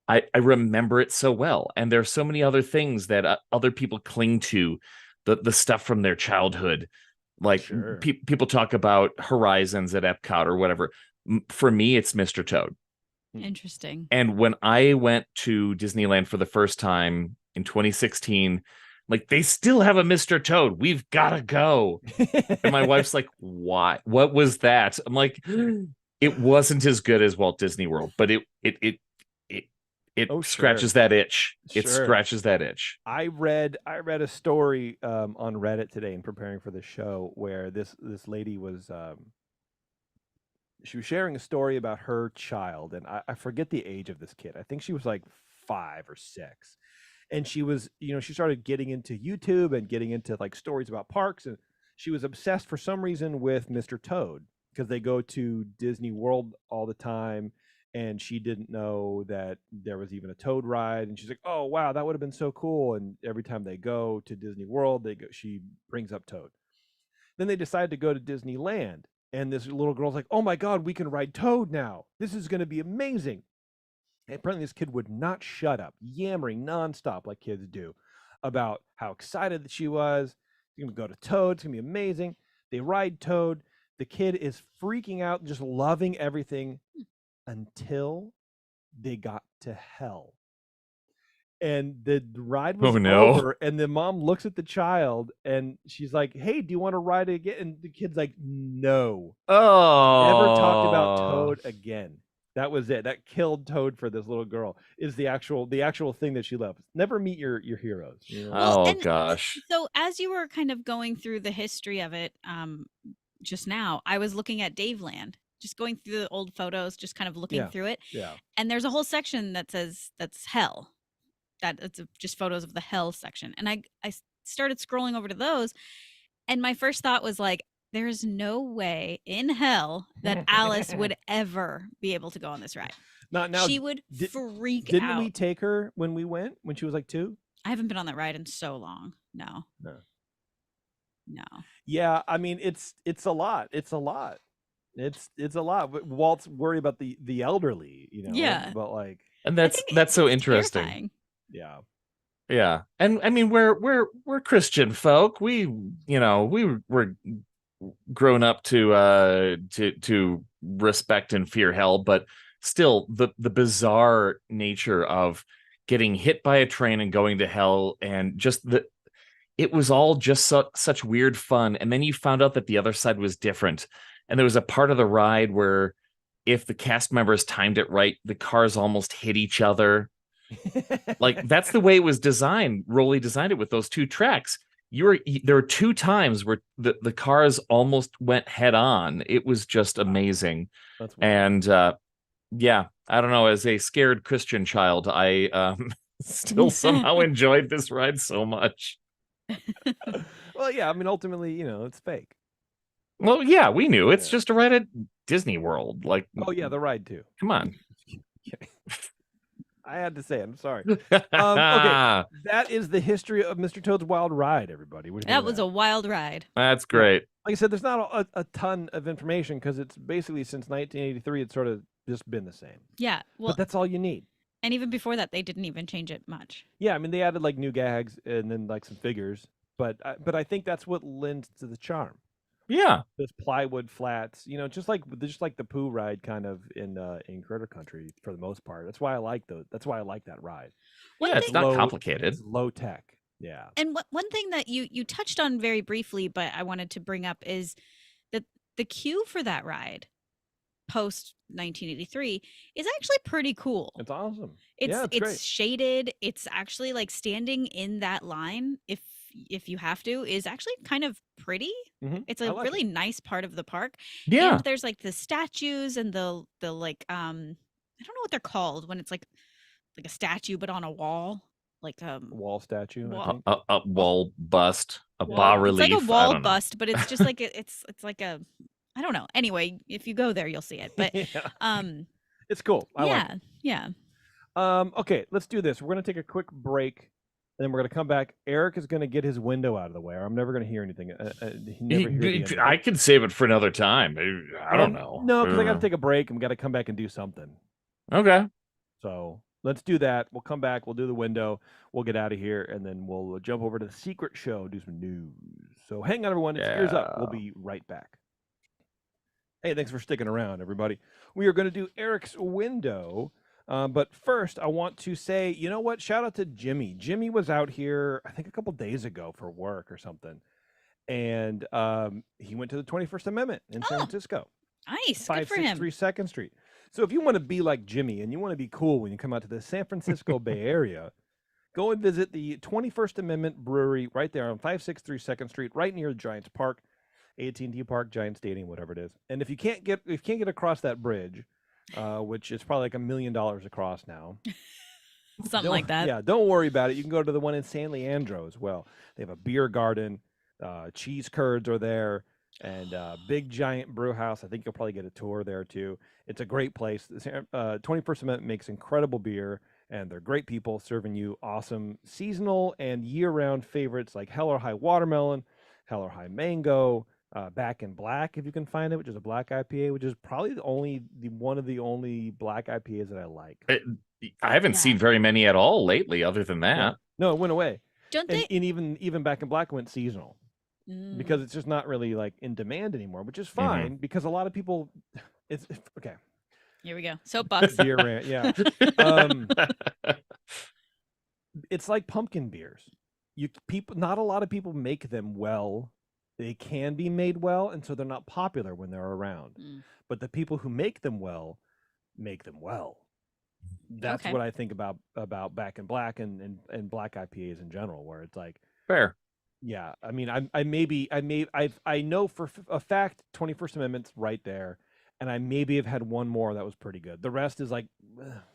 I remember it so well. And there's so many other things that other people cling to, the stuff from their childhood. Sure. People talk about Horizons at Epcot or whatever. For me, it's Mr. Toad. Interesting. And when I went to Disneyland for the first time in 2016, they still have a Mr. Toad. We've got to go. And my wife's like, "Why? What was that?" I'm like, "It wasn't as good as Walt Disney World, but It Oh, scratches sure. that itch. It Sure. scratches that itch. I read a story on Reddit today in preparing for the show where this lady was she was sharing a story about her child, and I forget the age of this kid. I think she was like 5 or 6, and she was, she started getting into YouTube and getting into like stories about parks, and she was obsessed for some reason with Mr. Toad because they go to Disney World all the time, and she didn't know that there was even a Toad ride, and she's like, "Oh wow, that would have been so cool!" And every time they go to Disney World, she brings up Toad. Then they decide to go to Disneyland, and this little girl's like, "Oh my god, we can ride Toad now! This is going to be amazing!" And apparently, this kid would not shut up, yammering nonstop like kids do about how excited that she was. She's going to go to Toad. It's going to be amazing. They ride Toad. The kid is freaking out, just loving everything until they got to hell. And the ride was Oh no. over, and the mom looks at the child, and she's like, "Hey, do you want to ride it again?" And the kid's like, "No." Never talked about Oh. Toad again. That was it. That killed Toad for this little girl. Is the actual thing that she loves. Never meet your heroes. Well, Oh and gosh. so as you were kind of going through the history of it, just now, I was looking at Daveland, just going through the old photos, just kind of looking through it. Yeah. And there's a whole section that says that's hell. That it's just photos of the hell section. And I started scrolling over to those, and my first thought was like, there's no way in hell that Alice would ever be able to go on this ride. Not now. She would freak Didn't out. we take her when we went when she was like 2? I haven't been on that ride in so long. No. Yeah, I mean it's a lot. It's a lot. It's a lot. But Walt's worried about the elderly, Yeah. But like, and that's so interesting. Terrifying. Yeah. Yeah. And I mean we're Christian folk. We were grown up to respect and fear hell, but still the bizarre nature of getting hit by a train and going to hell, and just it was all just such weird fun. And then you found out that the other side was different, and there was a part of the ride where if the cast members timed it right, the cars almost hit each other. Like that's the way it was designed. Rolly designed it with those 2 tracks. There were 2 times where the cars almost went head on. It was just amazing. That's wild. And yeah, I don't know, as a scared Christian child, I still somehow enjoyed this ride so much. Well, yeah, I mean ultimately, it's fake. Well, yeah, we knew it's just a ride at Disney World. Like, oh yeah, the ride too. Come on. I had to say it. I'm sorry. Okay, that is the history of Mr. Toad's Wild Ride, everybody. That was a wild ride. That's great. Yeah. Like I said, there's not a ton of information because it's basically since 1983, it's sort of just been the same. Yeah, well, but that's all you need. And even before that, they didn't even change it much. Yeah, I mean, they added like new gags and then like some figures, but I think that's what lends to the charm. Yeah, those plywood flats, just like the Pooh ride kind of in Critter Country for the most part. That's why I like That's why I like that ride. Yeah, it's not complicated. It's low tech. Yeah. And one thing that you touched on very briefly, but I wanted to bring up is that the queue for that ride post 1983 is actually pretty cool. It's awesome. It's great. shaded. It's actually like standing in that line if you have to is actually kind of pretty. Mm-hmm. It's a really nice part of the park. Yeah. And there's like the statues and the like I don't know what they're called when it's like a statue but on a wall. Like wall statue, a wall bust, a bas relief. It's like a wall bust, but it's just like it's like a, I don't know. Anyway, if you go there, you'll see it. But it's cool. I like it. Yeah. Okay, let's do this. We're gonna take a quick break. And then we're going to come back. Eric is going to get his window out of the way, or I'm never going to hear anything. I can save it for another time. I don't know. No, because I got to take a break, and we got to come back and do something. Okay. So let's do that. We'll come back. We'll do the window. We'll get out of here, and then we'll jump over to the secret show, do some news. So hang on, everyone. It's Ears Up. We'll be right back. Hey, thanks for sticking around, everybody. We are going to do Eric's window. But first, I want to say, you know what? Shout out to Jimmy. Jimmy was out here, I think, a couple days ago for work or something. And he went to the 21st Amendment in San Francisco. Nice. Good for him. 563 2nd Street. So if you want to be like Jimmy and you want to be cool when you come out to the San Francisco Bay Area, go and visit the 21st Amendment Brewery right there on 563 2nd Street, right near Giants Park, AT&T Park, Giant Stadium, whatever it is. And if you can't get across that bridge, which is probably like $1 million across now, Something like that. Yeah, don't worry about it. You can go to the one in San Leandro as well. They have a beer garden, cheese curds are there, and big giant brew house. I think you'll probably get a tour there too. It's a great place. 21st Amendment makes incredible beer, and they're great people serving you awesome seasonal and year-round favorites like Hell or High Watermelon, Hell or High Mango, Back in Black if you can find it, which is a black IPA, which is probably one of the only black IPAs that I like. I haven't seen very many at all lately, other than that. Yeah. No, it went away. Don't And, they? and even Back in Black went seasonal because it's just not really like in demand anymore, which is fine because a lot of people. It's okay. Here we go. Soapbox. Beer rant, yeah. It's like pumpkin beers. Not a lot of people make them well. They can be made well, and so they're not popular when they're around. But the people who make them well, make them well. That's Okay. what I think about Back in Black and black IPAs in general, where it's like Fair. yeah. I mean, I know for a fact 21st Amendment's right there, and I maybe have had one more that was pretty good. The rest is like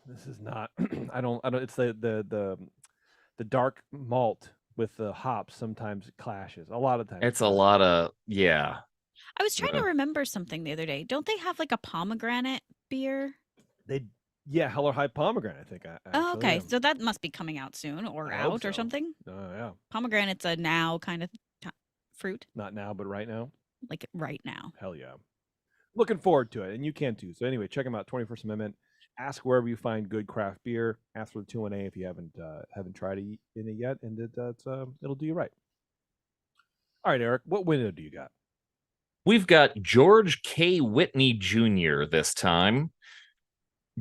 this is not. I don't. It's the dark malt with the hops sometimes clashes. A lot of times It's a lot of I was trying to remember something the other day. Don't they have like a pomegranate beer? Hell or High Pomegranate. I think. Oh, okay. So that must be coming out soon or I hope out or so. something. Yeah. Pomegranate's a now kind of fruit, Not now, but right now. like right now. Hell yeah. Looking forward to it, and you can too. So anyway, check them out. 21st Amendment. Ask wherever you find good craft beer. Ask for the 2-1A if you haven't tried it in it yet, and it'll do you right. All right, Eric, what window do you got? We've got George K. Whitney Jr. this time.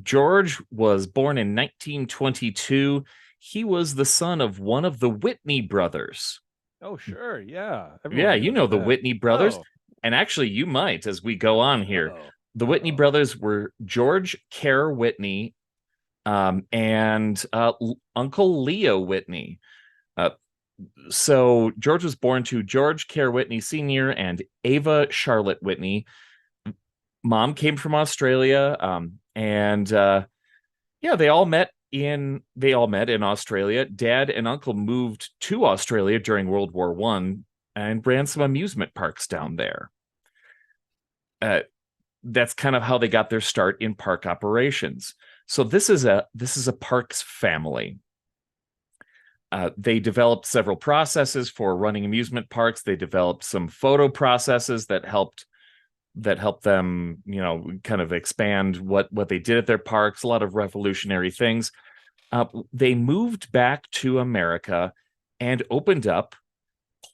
George was born in 1922. He was the son of one of the Whitney brothers. Oh, sure, yeah. Yeah, you know the that. Whitney brothers. Oh. And actually, you might as we go on here. The Whitney brothers were George Kerr Whitney and Uncle Leo Whitney. So George was born to George Kerr Whitney Sr. and Ava Charlotte Whitney. Mom came from Australia, and they all met in Australia. Dad and uncle moved to Australia during World War I and ran some amusement parks down there. That's kind of how they got their start in park operations. So this is a parks family. They developed several processes for running amusement parks. They developed some photo processes that helped them, kind of expand what they did at their parks. A lot of revolutionary things. They moved back to America and opened up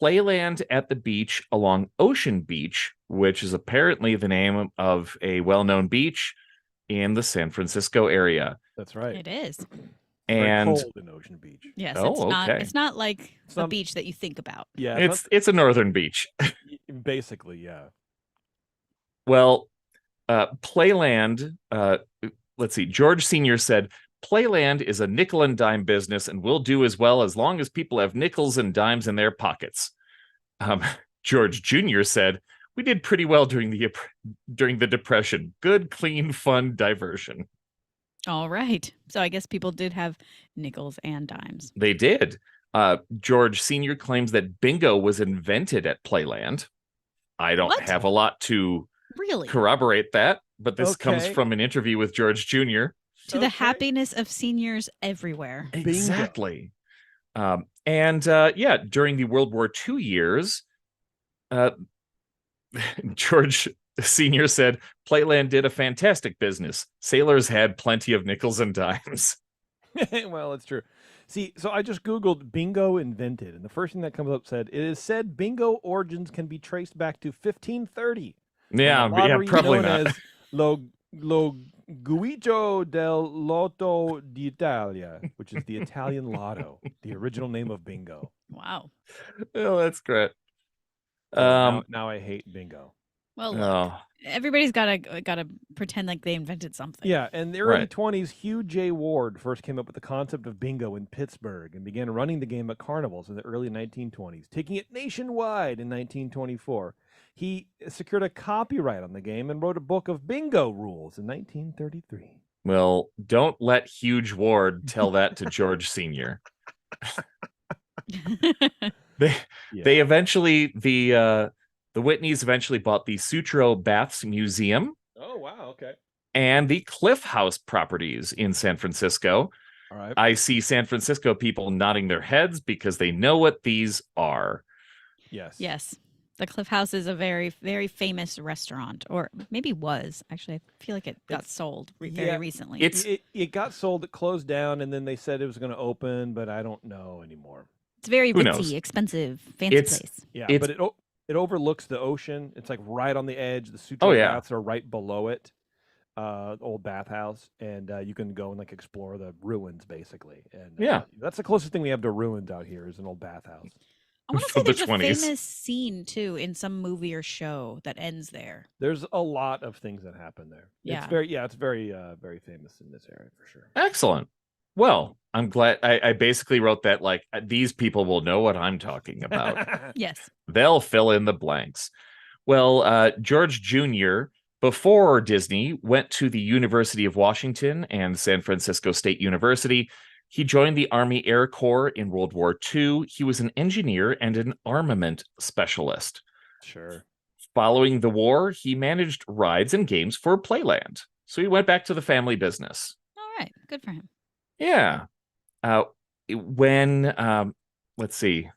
Playland at the beach along Ocean Beach, which is apparently the name of a well-known beach in the San Francisco area. That's right. It is. And very cold in Ocean Beach. Yes, okay. It's not like the beach that you think about. Yeah, it's a northern beach. Basically, yeah. Well, Playland, let's see, George Sr. said, Playland is a nickel and dime business and will do as well as long as people have nickels and dimes in their pockets. George Jr. said, we did pretty well during the Depression. Good, clean, fun diversion. All right. So I guess people did have nickels and dimes. They did. George Sr. claims that bingo was invented at Playland. I don't have a lot to corroborate that, but this comes from an interview with George Jr. To the happiness of seniors everywhere. Exactly. During the World War II years, George Sr. said, Playland did a fantastic business. Sailors had plenty of nickels and dimes. Well, it's true. See, so I just Googled bingo invented, and the first thing that comes up said, it is said bingo origins can be traced back to 1530. Yeah, probably not. As Lo Guiggio del Lotto d'Italia, which is the Italian lotto, the original name of bingo. Wow. Oh, that's great. Now I hate bingo. Well, look, Oh, everybody's gotta pretend like they invented something. Yeah, in the early right. 20s, Hugh J. Ward first came up with the concept of bingo in Pittsburgh and began running the game at carnivals in the early 1920s, taking it nationwide in 1924. He secured a copyright on the game and wrote a book of bingo rules in 1933. Well, don't let Huge Ward tell that to George Sr. They they Yeah. eventually the Whitneys eventually bought the Sutro Baths Museum Oh, wow. Okay. and the Cliff House properties in San Francisco. All right. I see San Francisco people nodding their heads because they know what these are. Yes. Yes. The Cliff House is a very, very famous restaurant, or maybe was. Actually, I feel like it got It's- sold very yeah, recently. It got sold, it closed down, and then they said it was going to open, but I don't know anymore. It's very Who ritzy, knows? expensive, fancy It's- place. Yeah, It's- but it overlooks the ocean. It's like right on the edge. The Sutro Oh, yeah. Baths are right below it, the old bathhouse, and you can go and like explore the ruins basically. And Yeah. that's the closest thing we have to ruins out here is an old bathhouse. I want to say From the there's a 20s. famous scene too in some movie or show that ends there. There's a lot of things that happen there. Yeah. It's very very famous in this area for sure. Excellent. Well, I'm glad I basically wrote that like these people will know what I'm talking about. Yes. They'll fill in the blanks. Well, George Jr., before Disney, went to the University of Washington and San Francisco State University. He joined the Army Air Corps in World War II. He was an engineer and an armament specialist. Sure. Following the war, he managed rides and games for Playland. So he went back to the family business. All right. Good for him. Yeah. Let's see.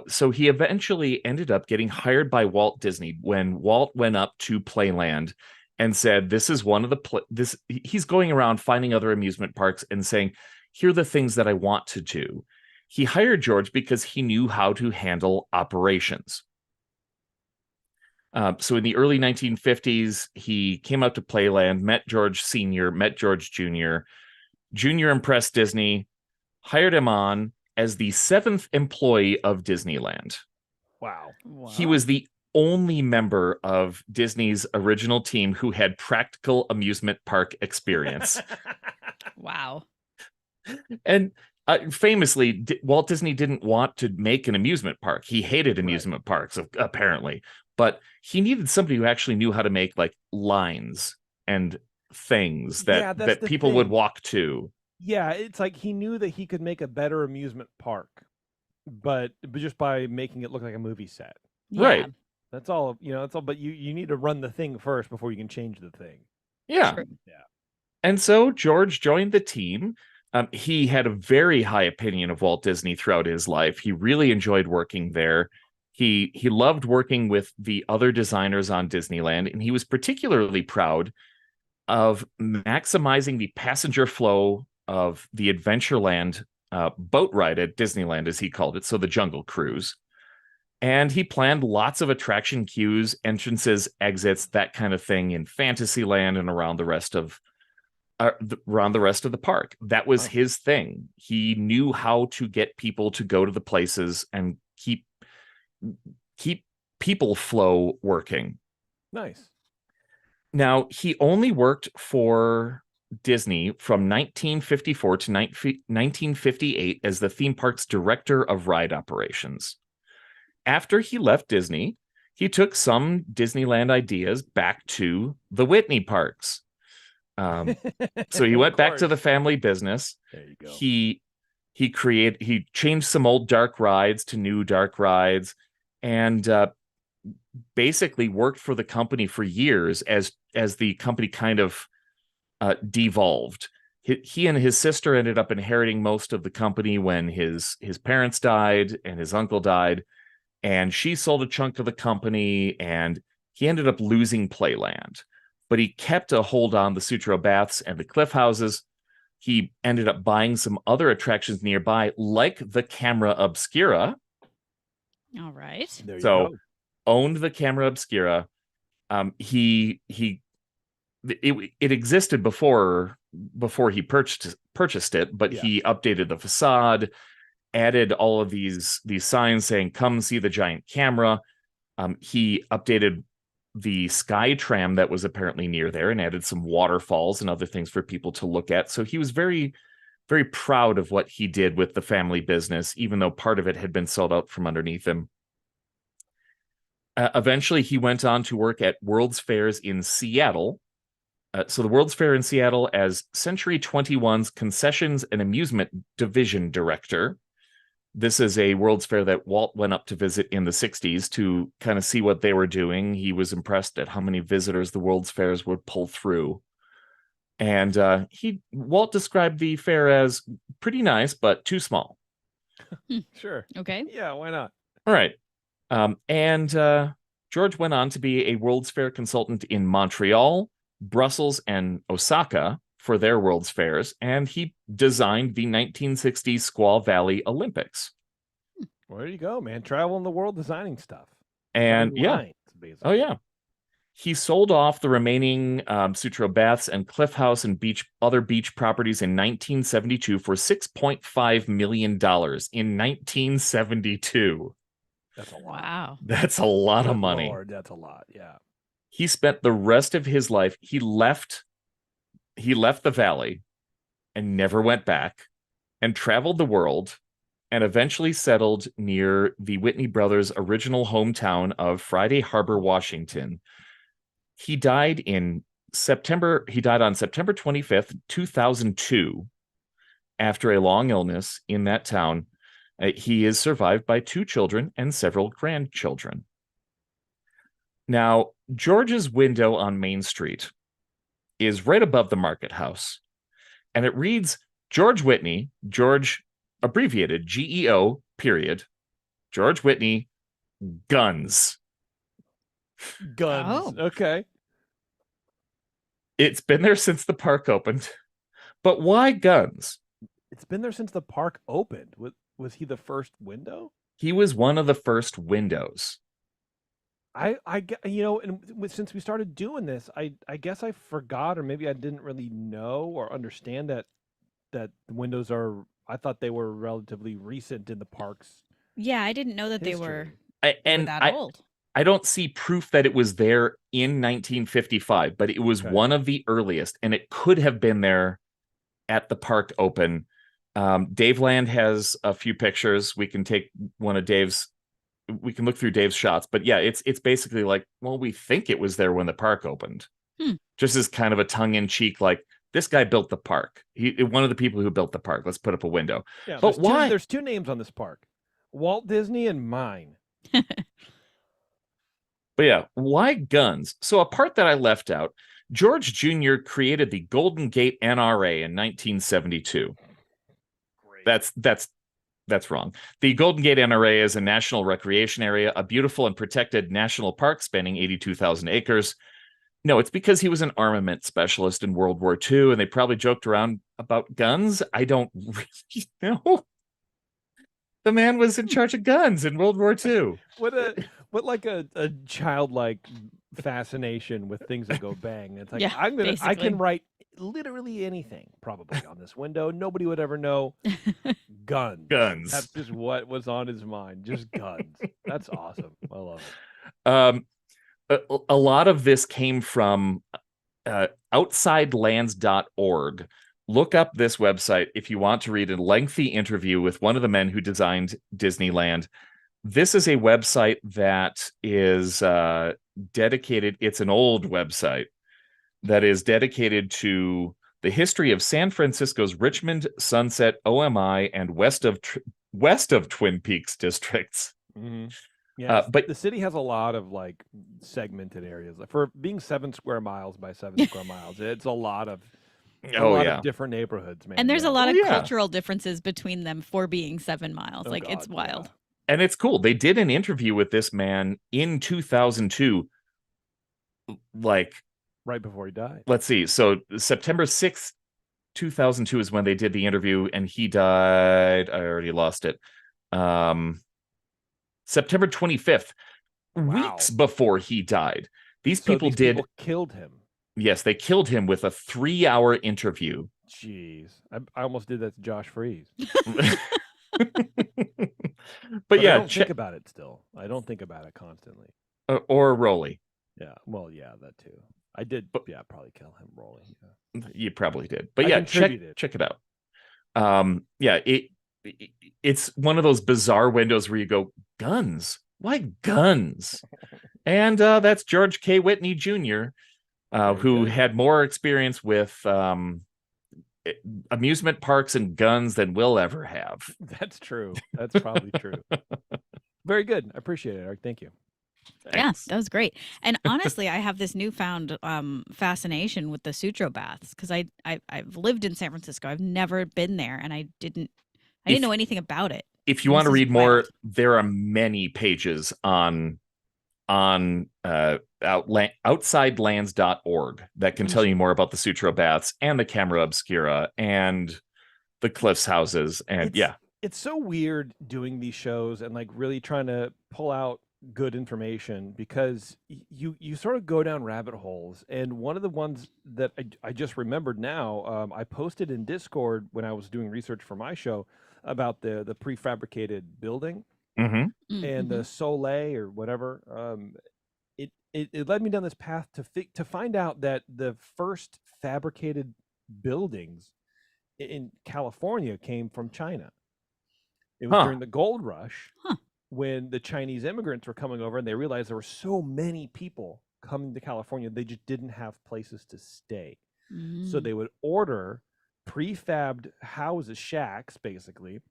So he eventually ended up getting hired by Walt Disney when Walt went up to Playland and said, "This is one of the He's going around finding other amusement parks and saying, "Here are the things that I want to do." He hired George because he knew how to handle operations. So in the early 1950s, he came up to Playland, met George Sr., met George Jr. Jr. impressed Disney, hired him on as the 7th employee of Disneyland. Wow. He was the only member of Disney's original team who had practical amusement park experience. Wow. And famously, Walt Disney didn't want to make an amusement park. He hated amusement parks, apparently. But he needed somebody who actually knew how to make like lines and things that people would walk to. Yeah, it's like he knew that he could make a better amusement park, but just by making it look like a movie set. Yeah. Right. That's all, that's all, but you need to run the thing first before you can change the thing. Yeah. True. Yeah. And so George joined the team. He had a very high opinion of Walt Disney throughout his life. He really enjoyed working there. He loved working with the other designers on Disneyland, and he was particularly proud of maximizing the passenger flow of the Adventureland boat ride at Disneyland, as he called it, so the Jungle Cruise. And he planned lots of attraction queues, entrances, exits, that kind of thing in Fantasyland and around the rest of the park. That was his thing. He knew how to get people to go to the places and keep people flow working. Nice. Now, he only worked for Disney from 1954 to 1958 as the theme park's director of ride operations. After he left Disney, he took some Disneyland ideas back to the Whitney parks. So he went back to the family business. There you go. He changed some old dark rides to new dark rides, and basically worked for the company for years as the company kind of devolved. He and his sister ended up inheriting most of the company when his parents died and his uncle died, and she sold a chunk of the company, and he ended up losing Playland. But he kept a hold on the Sutro Baths and the Cliff Houses. He ended up buying some other attractions nearby, like the Camera Obscura. All right. There you So go. owned the Camera Obscura. It existed before he purchased it, but he updated the facade, added all of these signs saying "Come see the giant camera." He updated the sky tram that was apparently near there and added some waterfalls and other things for people to look at. So he was very, very proud of what he did with the family business, even though part of it had been sold out from underneath him. Eventually, he went on to work at World's Fairs in Seattle. So the World's Fair in Seattle as Century 21's Concessions and Amusement Division Director. This is a World's Fair that Walt went up to visit in the 60s to kind of see what they were doing. He was impressed at how many visitors the World's Fairs would pull through. And Walt described the fair as pretty nice, but too small. Sure. Okay. Yeah, why not? All right. George went on to be a World's Fair consultant in Montreal, Brussels, and Osaka for their World's Fairs, and he designed the 1960 Squaw Valley Olympics. Well, there you go, man. Traveling the world designing stuff. And Designing lines, oh yeah. He sold off the remaining Sutro Baths and Cliff House and other beach properties in 1972 for $6.5 million in 1972. That's a lot. Wow. That's a lot of money. Lord, that's a lot, yeah. He spent the rest of his life, he left the valley and never went back and traveled the world and eventually settled near the Whitney brothers' original hometown of Friday Harbor, Washington. He died on September 25th, 2002, after a long illness in that town. He is survived by 2 children and several grandchildren. Now, George's window on Main Street is right above the market house, and it reads George Whitney, George abbreviated GEO, period, George Whitney, guns. Guns. Oh. Okay. It's been there since the park opened. But why guns? It's been there since the park opened. Was he the first window? He was one of the first windows. I and since we started doing this, I guess I forgot, or maybe I didn't really know or understand that the windows are. I thought they were relatively recent in the park's. Yeah, I didn't know that they were And that old. I don't see proof that it was there in 1955, but it was Okay. one of the earliest, and it could have been there at the park open. Dave Land has a few pictures. We can take one of Dave's. We can look through Dave's shots, but yeah, it's basically like, well, we think it was there when the park opened. Just as kind of a tongue-in-cheek, like, this guy built the park. One of the people who built the park. Let's put up a window. Yeah, but why? There's 2 names on this park: Walt Disney and mine. But yeah, why guns? So a part that I left out: George Jr. created the Golden Gate NRA in 1972. Great. That's wrong. The Golden Gate NRA is a national recreation area, a beautiful and protected national park spanning 82,000 acres. No, it's because he was an armament specialist in World War II, and they probably joked around about guns. I don't really know. The man was in charge of guns in World War II. What like a childlike fascination with things that go bang. It's like, Yeah, I basically. can write literally anything probably on this window. Nobody would ever know. Guns. Guns. That's just what was on his mind. Just guns. That's awesome. I love it. A lot of this came from outsidelands.org. Look up this website if you want to read a lengthy interview with one of the men who designed Disneyland. This is a website that is dedicated. It's an old website that is dedicated to the history of San Francisco's Richmond, Sunset, OMI, and west of Twin Peaks districts. Mm-hmm. Yeah, but the city has a lot of like segmented areas. For being 7 square miles by 7 square miles, it's a lot of of different neighborhoods, man. And there's a lot of yeah. cultural differences between them for being 7 miles. Oh, it's God, wild. yeah. And it's cool. They did an interview with this man in 2002, like right before he died. Let's see. So September 6th, 2002 is when they did the interview, and he died. I already lost it. September 25th, weeks before he died. These people killed him. Yes, they killed him with a 3-hour interview. Jeez. I almost did that to Josh Freese. But yeah, I don't think about it still. I don't think about it constantly. or Rolly. Yeah, well, yeah, that too. I did, But probably kill him, Rolly. you probably did. But I yeah, contributed. check it out. Yeah, it's one of those bizarre windows where you go, guns? Why guns? And that's George K. Whitney Jr., who had more experience with amusement parks and guns than we'll ever have. That's true. That's probably true. Very good. I appreciate it, Eric. Thank you. Thanks. Yeah, that was great. And honestly, I have this newfound fascination with the Sutro baths because I've lived in San Francisco. I've never been there, and I didn't know anything about it. If you want to read more, there are many pages on outsidelands.org that can tell you more about the Sutro baths and the camera obscura and the cliffs houses. And it's so weird doing these shows and like really trying to pull out good information because you sort of go down rabbit holes. And one of the ones that I just remembered now, I posted in Discord when I was doing research for my show about the prefabricated building and the Soleil or whatever. It led me down this path to find out that the first fabricated buildings in California came from China. It was during the gold rush when the Chinese immigrants were coming over and they realized there were so many people coming to California, they just didn't have places to stay. So they would order prefabbed houses, shacks, basically,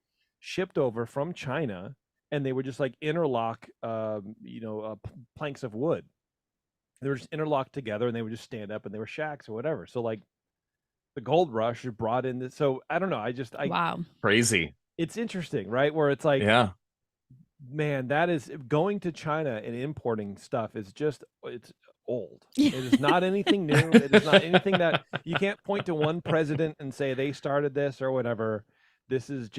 shipped over from China, and they would just like interlock, planks of wood. They were just interlocked together, and they would just stand up, and they were shacks or whatever. So like, the gold rush brought in this. So I don't know. Wow, crazy. It's interesting, right? Where it's like, yeah, man, that is going to China and importing stuff is just it's old. It is not anything new. It is not anything that you can't point to one president and say they started this or whatever. This is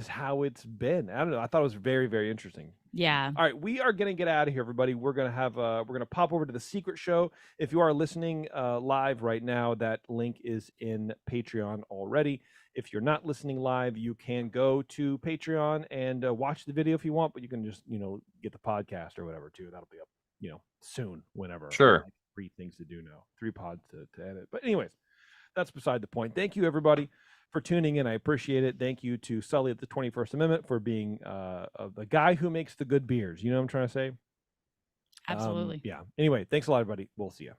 how it's been. I don't know. I thought it was very, very interesting. Yeah. All right, we are going to get out of here, everybody. We're going to pop over to the secret show. If you are listening live right now, that link is in Patreon already. If you're not listening live, you can go to Patreon and watch the video if you want, but you can just, get the podcast or whatever too. That'll be up, soon, whenever. Sure. 3 things to do now, 3 pods to edit. But anyways, that's beside the point. Thank you, everybody, for tuning in. I appreciate it. Thank you to Sully at the 21st Amendment for being the guy who makes the good beers. You know what I'm trying to say? Absolutely. Yeah. Anyway, thanks a lot, everybody. We'll see you.